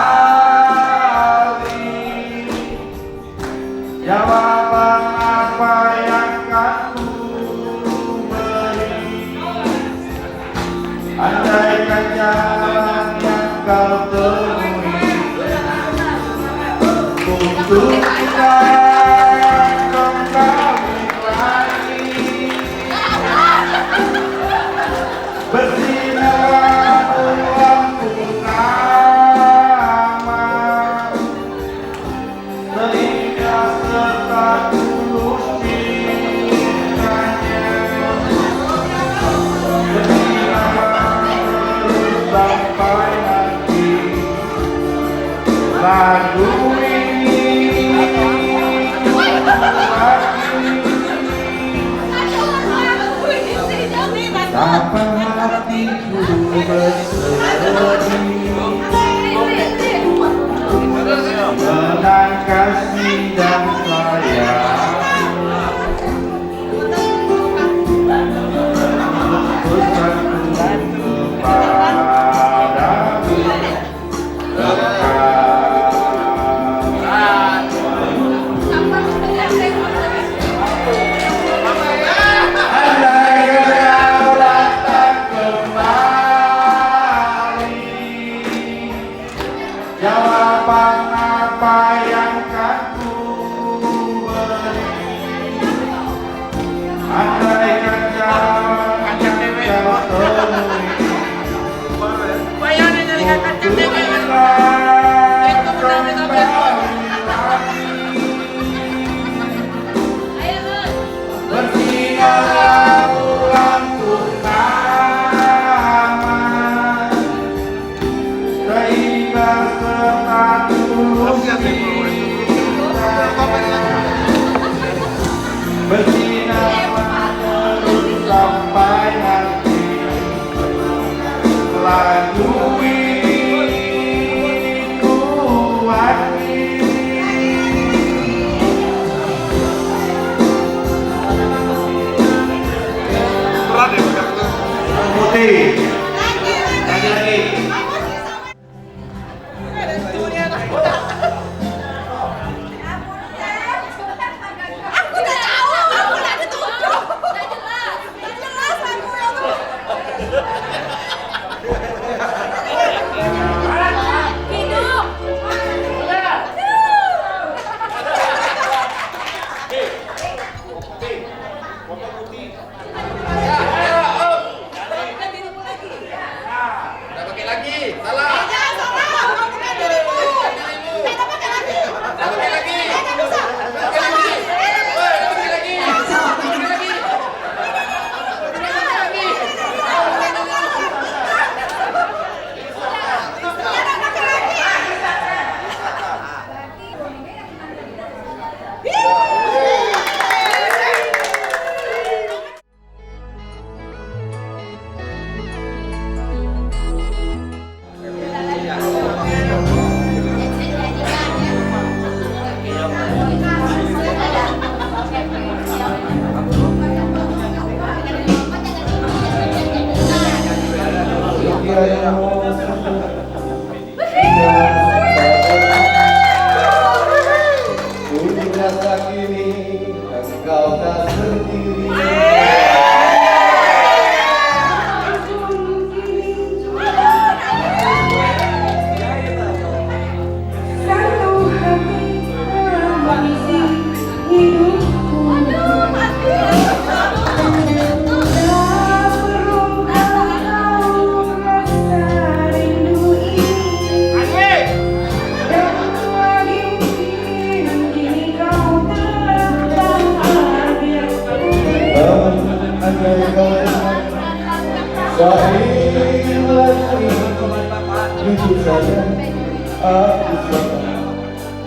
jawaban apa yang akan ku beri? Andaikan jalan yang kau temui untuk kita kembali lagi, bersinar lampu nama, sehingga serta tulus cintanya, bersinar sampai nanti lagu ini tanpa hatiku bersedih, menang kasih dan sayang, pesanku kepadamu andai kau datang kembali, jawaban apa yang akan ku beri? Andaikan jalan yang kau temui untuk kita kembali lagi, bersinar lampu nama, sehingga serta tulus bersinar terus sampai nanti lagu ini ku putih lagi.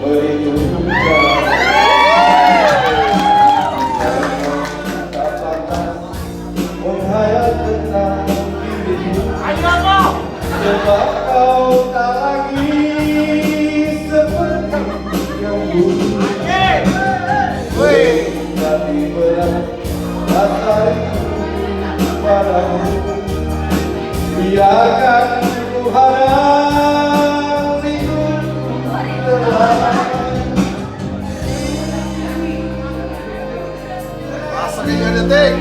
berhitung menghayal tentang dirimu. Sebab kau tak lagi seperti yang dulu. Tapi berat rasa rindu padamu. Biarkan ku hadang rindu terlalu. Masih ada detik.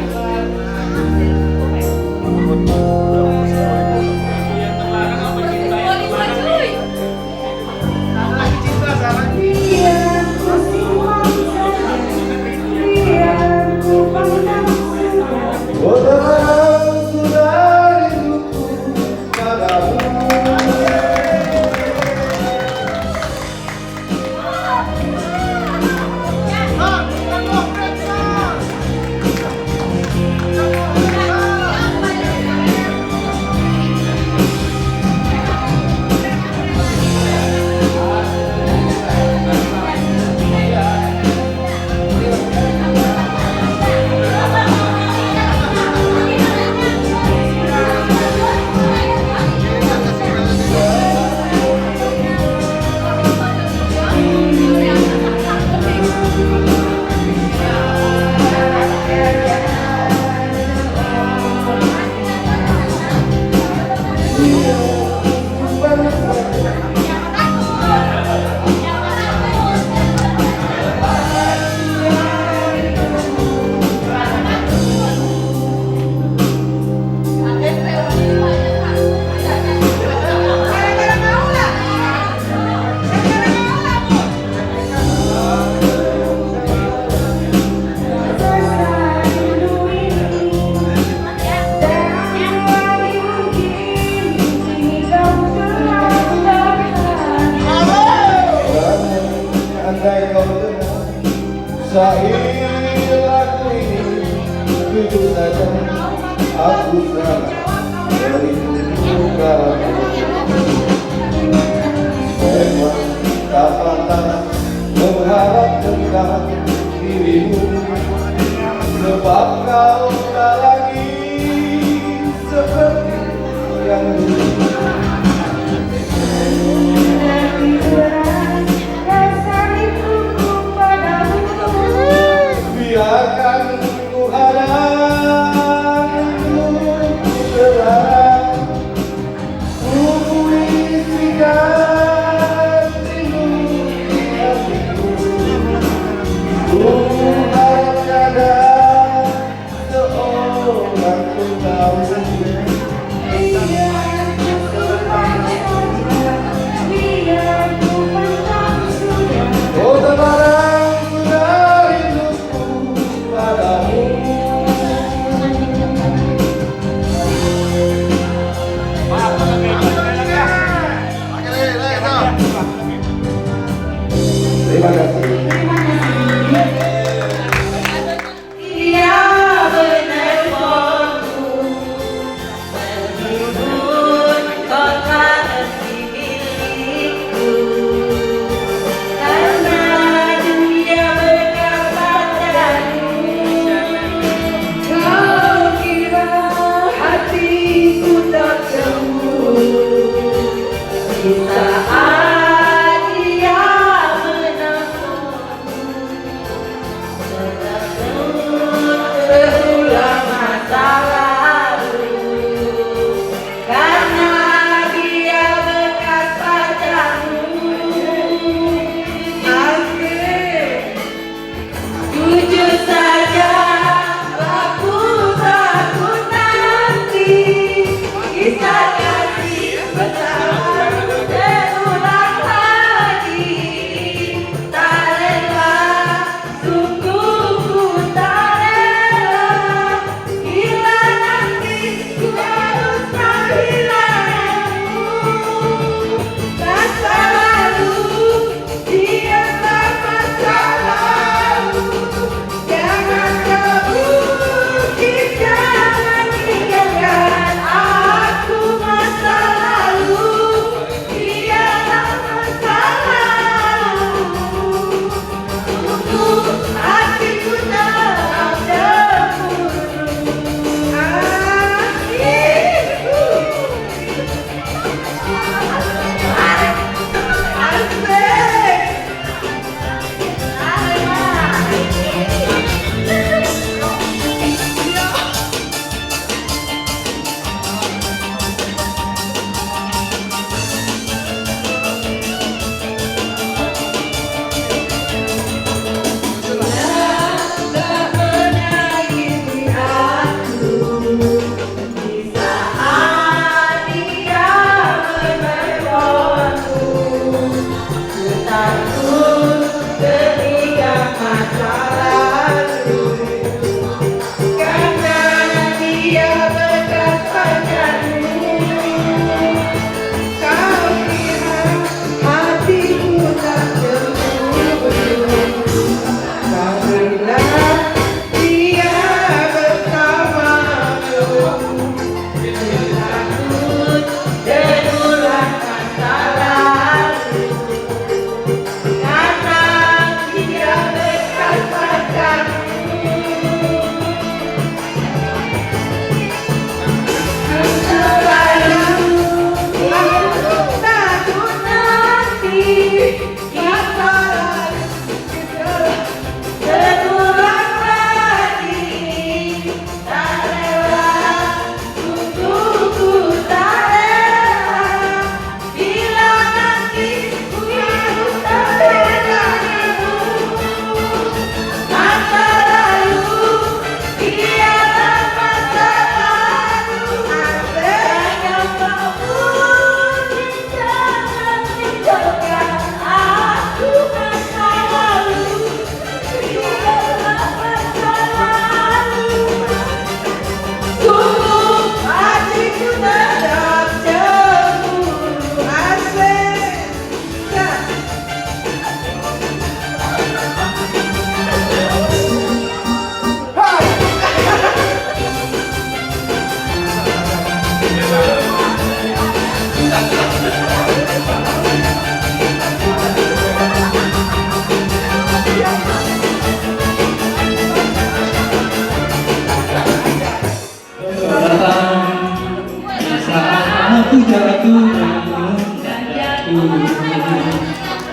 Syair lagu ini jujur saja aku sangat merindukan. Memang tak pantas mengharap tentang dirimu, sebab kau tak lagi seperti yang dulu. Biarkan ku hadang terang, ku isikan rindu di hatiku. Ku harap ada seorang pengetahu. Oh tebarang sudah hidupku padamu. Terima kasih. Kisah kasih bersama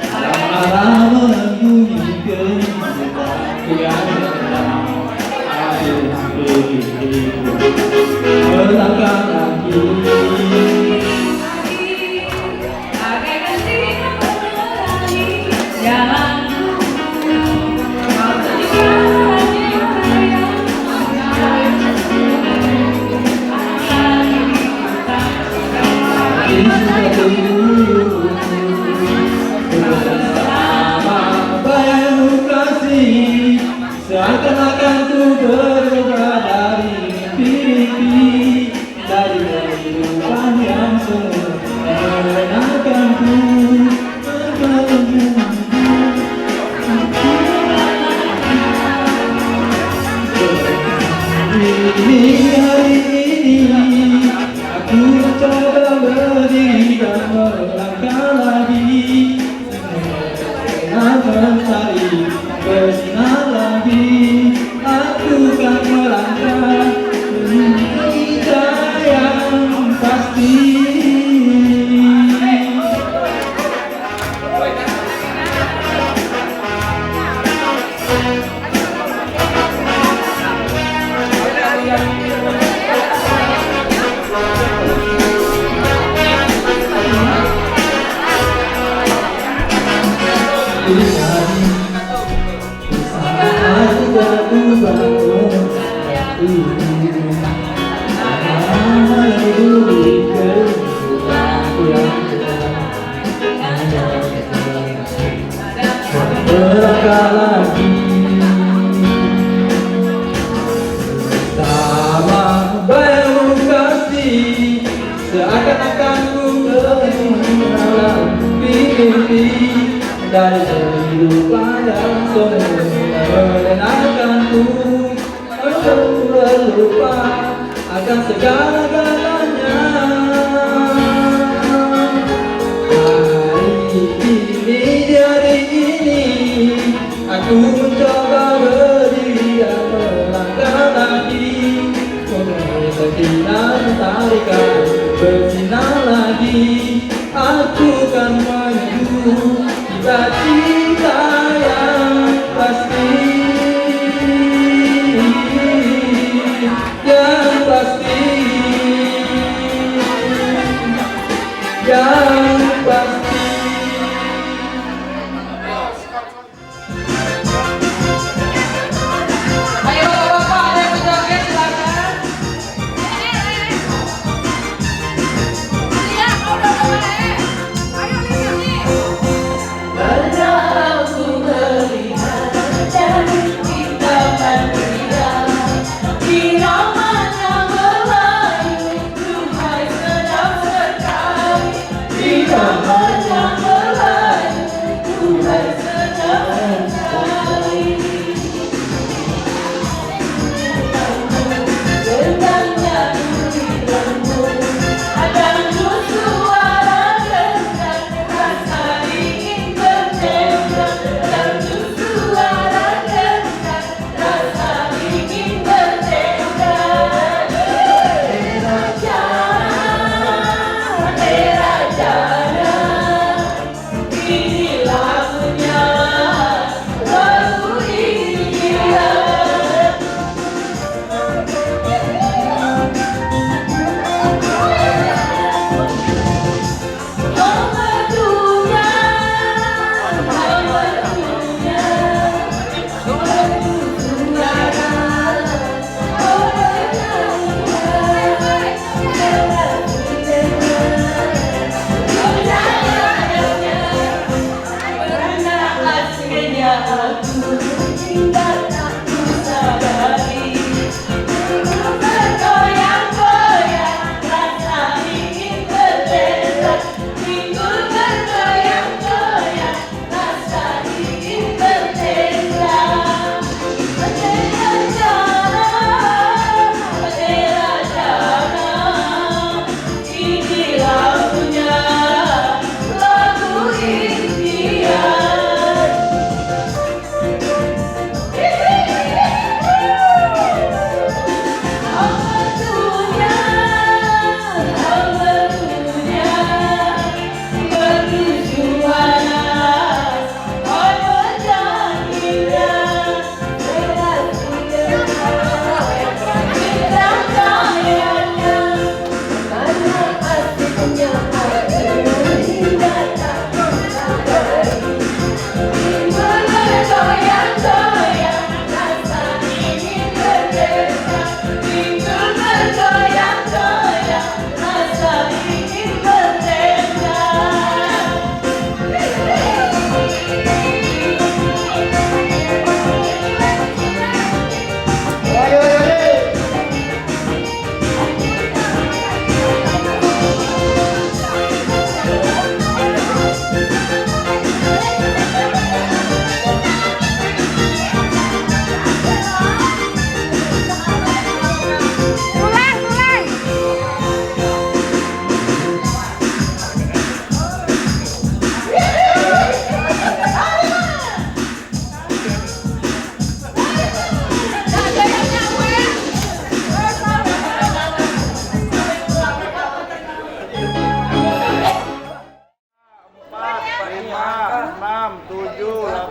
lama-lama bunyi kehidupanku yang tenang. Melangkah lagi. Seakan-akan ku berubah dari mimpi, dari kehidupan yang semu menyenangkanku. Hari ini aku mencoba berdiri dan melangkah lagi, mencari bersinar lagi. Aku kan melangkah menuju yang pasti. Melangkah lagi bersama bayangmu kasih, seakan-akan ku dalam mimpi, dari kehidupan yang semu menyenangkanku. Aku lupa akan segala-galanya. Hari ini aku mencoba berdiri dan melangkah lagi, bersinar tarikan bersinar lagi. Aku kan menuju cita-cita yang pasti, yang pasti, yang pasti. Ayo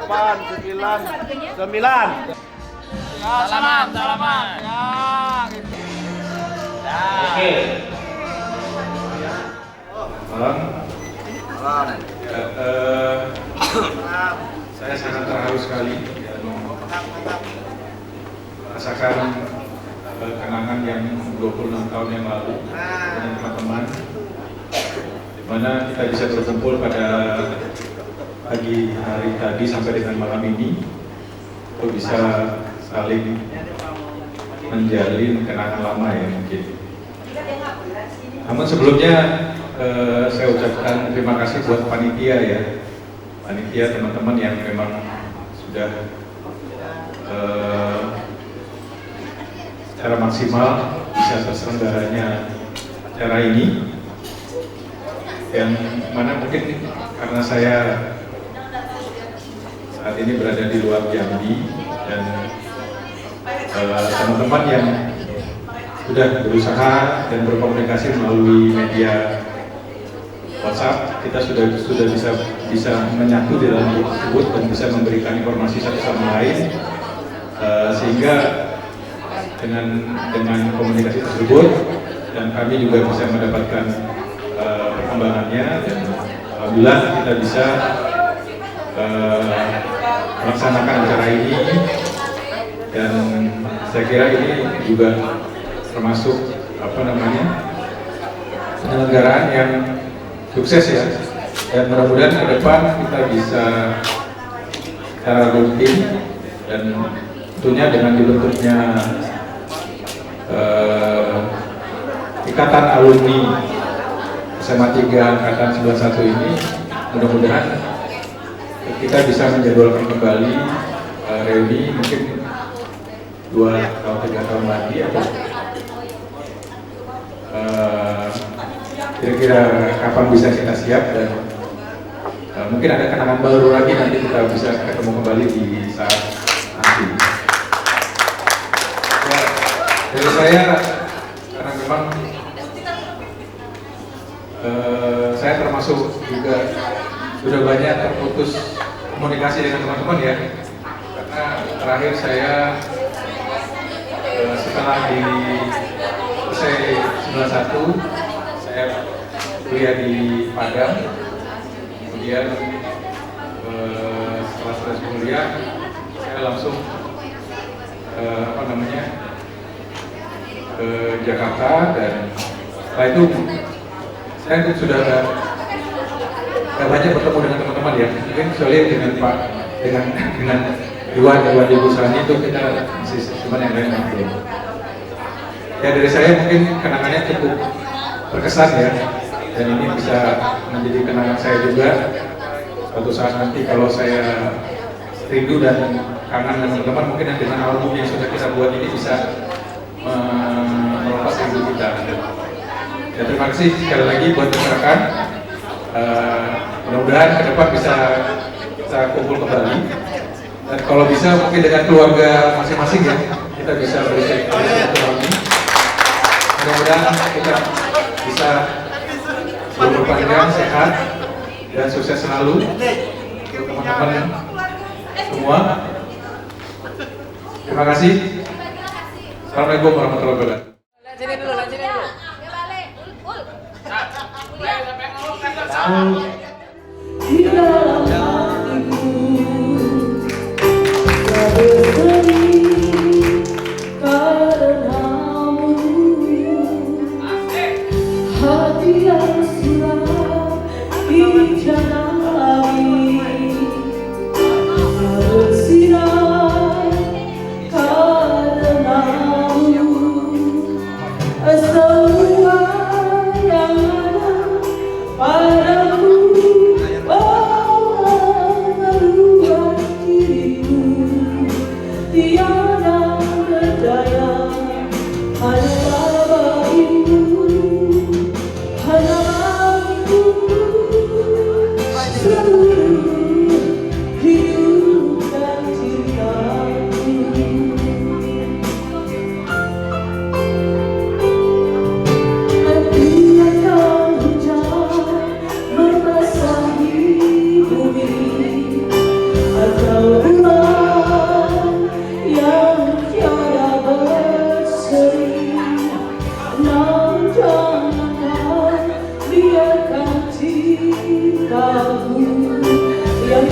8, 9, 9. Salaman. Oke. Malam. Saya sangat terharu sekali dan merasakan kenangan yang 26 tahun yang lalu dengan teman-teman, di mana kita bisa berkumpul pada pagi hari tadi sampai dengan malam ini untuk bisa saling menjalin kenangan lama ya mungkin. Namun sebelumnya saya ucapkan terima kasih buat panitia ya, panitia teman-teman yang memang sudah secara maksimal bisa terselenggaranya acara ini, yang mana mungkin karena saya saat ini berada di luar Jambi dan teman-teman yang sudah berusaha dan berkomunikasi melalui media WhatsApp, kita sudah bisa menyatu di dalam grup tersebut dan bisa memberikan informasi satu sama lain, sehingga dengan komunikasi tersebut dan kami juga bisa mendapatkan perkembangannya, dan alhamdulillah kita bisa melaksanakan acara ini, dan saya kira ini juga termasuk penyelenggaraan yang sukses ya, dan mudah-mudahan ke depan kita bisa secara rutin dan tentunya dengan dibentuknya ikatan alumni SMA 3 angkatan 91 ini, mudah-mudahan kita bisa menjadwalkan kembali reuni mungkin 2 atau 3 tahun lagi, atau kira-kira kapan bisa kita siap, dan mungkin ada kenangan baru lagi nanti kita bisa ketemu kembali di saat nanti. Ya, dari saya, karena memang saya termasuk juga sudah banyak terputus komunikasi dengan teman-teman ya, karena terakhir saya setelah di selesai 91 saya kuliah di Padang, kemudian setelah selesai kuliah saya langsung ke Jakarta, dan setelah itu saya sudah banyak bertemu dengan teman-teman ya, mungkin kecuali dengan Pak dengan Iwan Ibu Sani itu kita masih cuma yang lain belum. Ya dari saya mungkin kenangannya cukup berkesan ya, dan ini bisa menjadi kenangan saya juga. Suatu saat nanti kalau saya rindu dan kangen dengan teman-teman, mungkin dengan album yang sudah kita buat ini bisa melepas rindu kita. Ya, terima kasih sekali lagi buat rekan-rekan. Mudah-mudahan ke depan bisa kumpul kembali, dan kalau bisa mungkin dengan keluarga masing-masing ya, kita bisa bersilaturahmi. Mudah-mudahan kita bisa berumur panjang, sehat, dan sukses selalu untuk teman-teman semua. Terima kasih. Assalamualaikum warahmatullahi wabarakatuh. Di dalam hatiku tak berseri karenamu, hati yang suram dijalani bersinar karenamu. Semua yang ada padaku, oh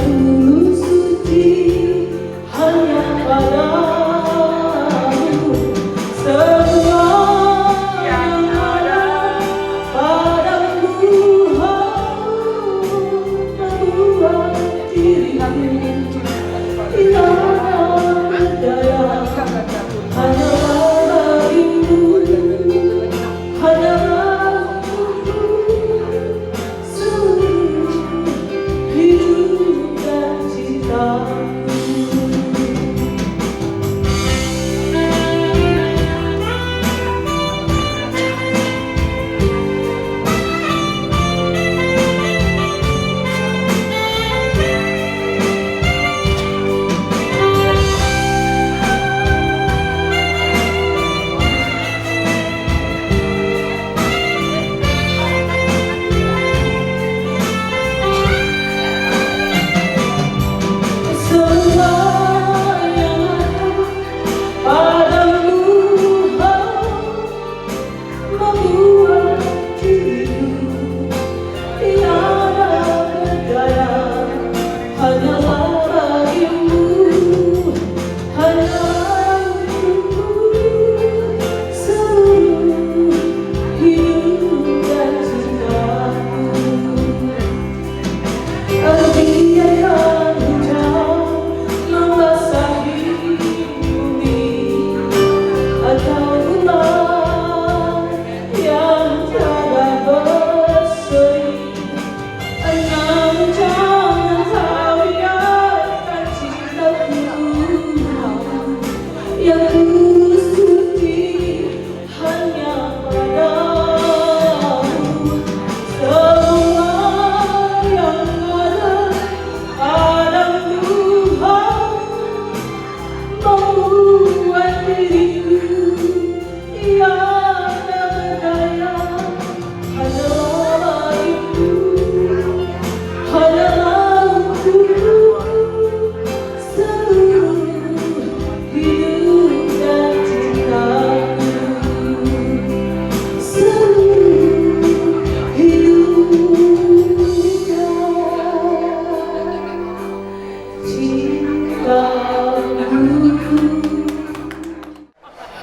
tulus suci hanya padamu. Semua yang ada padamu membuat dirimu tiada berdaya. Hanya bagimu, hanya seluruh hidup dan cintaku.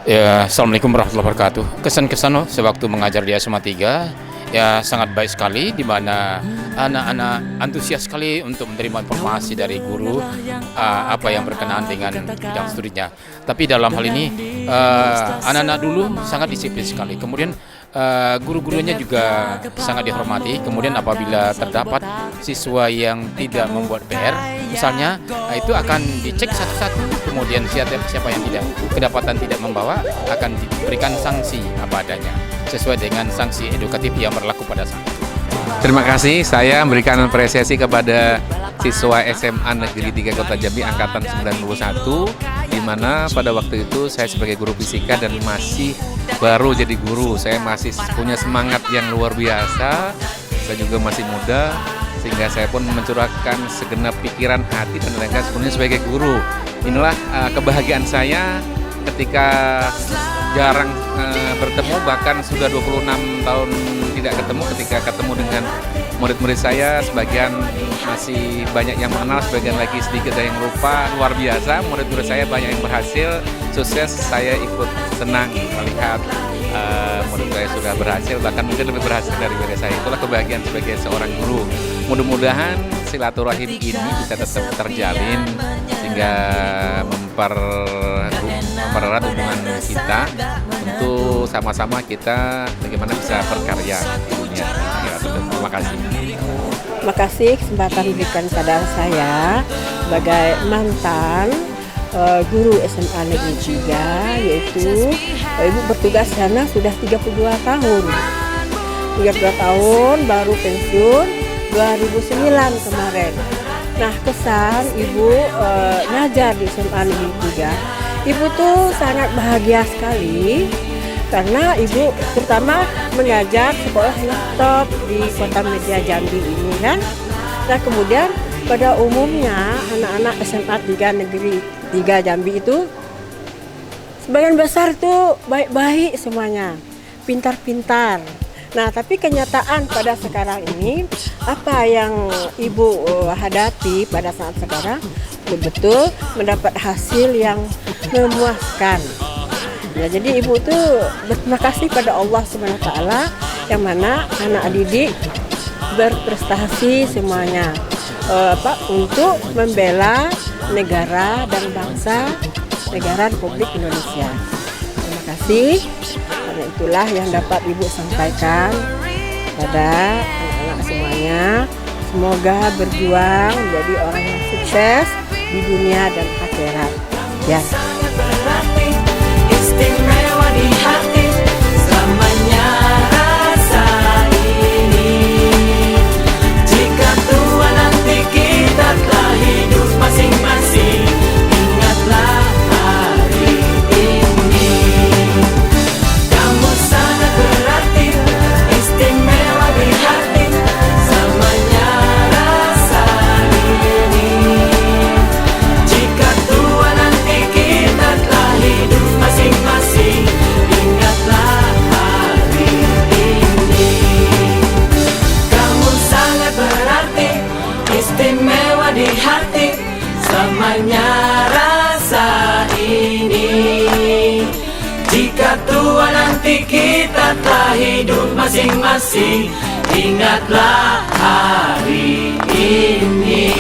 Ya, Assalamualaikum warahmatullahi wabarakatuh. Kesan-kesan sewaktu mengajar di SMA 3 ya sangat baik sekali, di mana anak-anak antusias sekali untuk menerima informasi dari guru apa yang berkenaan dengan bidang studinya. Tapi dalam hal ini anak-anak dulu sangat disiplin sekali. Kemudian guru-gurunya juga sangat dihormati. Kemudian apabila terdapat siswa yang tidak membuat PR, misalnya, itu akan dicek satu-satu. Kemudian siapa yang tidak kedapatan tidak membawa akan diberikan sanksi apa adanya sesuai dengan sanksi edukatif yang berlaku pada saat itu. Terima kasih, saya memberikan apresiasi kepada siswa SMA Negeri 3 Kota Jambi angkatan 91, di mana pada waktu itu saya sebagai guru fisika dan masih baru jadi guru. Saya masih punya semangat yang luar biasa. Saya juga masih muda, sehingga saya pun mencurahkan segenap pikiran, hati, dan tenaga sepenuhnya sebagai guru. Inilah kebahagiaan saya ketika jarang bertemu, bahkan sudah 26 tahun tidak ketemu. Ketika ketemu dengan murid-murid saya, sebagian masih banyak yang mengenal, sebagian lagi sedikit ada yang lupa. Luar biasa, murid-murid saya banyak yang berhasil, sukses. Saya ikut senang melihat murid saya sudah berhasil, bahkan mungkin lebih berhasil dari saya. Itulah kebahagiaan sebagai seorang guru. Mudah-mudahan silaturahim ini bisa tetap terjalin sehingga mempererat hubungan kita untuk sama-sama kita bagaimana bisa berkarya di dunia. Terima kasih. Terima kasih kesempatan diberikan pada saya sebagai mantan guru SMA Negeri 3, yaitu Ibu bertugas sana sudah 32 tahun. 32 tahun baru pensiun 2009 kemarin. Nah, kesan Ibu ngajar di SMA Negeri 3, Ibu tuh sangat bahagia sekali karena Ibu pertama mengajar sekolah laptop di Kota Media Jambi ini kan. Nah, kemudian pada umumnya anak-anak SMA 3 Negeri 3 Jambi itu sebagian besar tuh baik-baik semuanya, pintar-pintar. Nah, tapi kenyataan pada sekarang ini, apa yang Ibu hadapi pada saat sekarang, betul-betul mendapat hasil yang memuaskan. Ya, jadi Ibu tuh berterima kasih pada Allah SWT yang mana anak didik berprestasi semuanya untuk membela negara dan bangsa negara Republik Indonesia. Terima kasih. Karena itulah yang dapat Ibu sampaikan pada anak-anak semuanya. Semoga berjuang menjadi orang yang sukses di dunia dan akhirat. Ya. Istimewa di hati selamanya rasa ini. Jika tua nanti kita telah hidup masing-masing, ingatlah hari ini. Kamu sangat berarti, istimewa di hati selamanya rasa ini. Jika tua nanti kita telah hidup masing-masing, ingatlah hari ini. Kamu sangat berarti, istimewa di hati selamanya rasa ini. Jika tua nanti kita telah hidup masing-masing, ingatlah hari ini.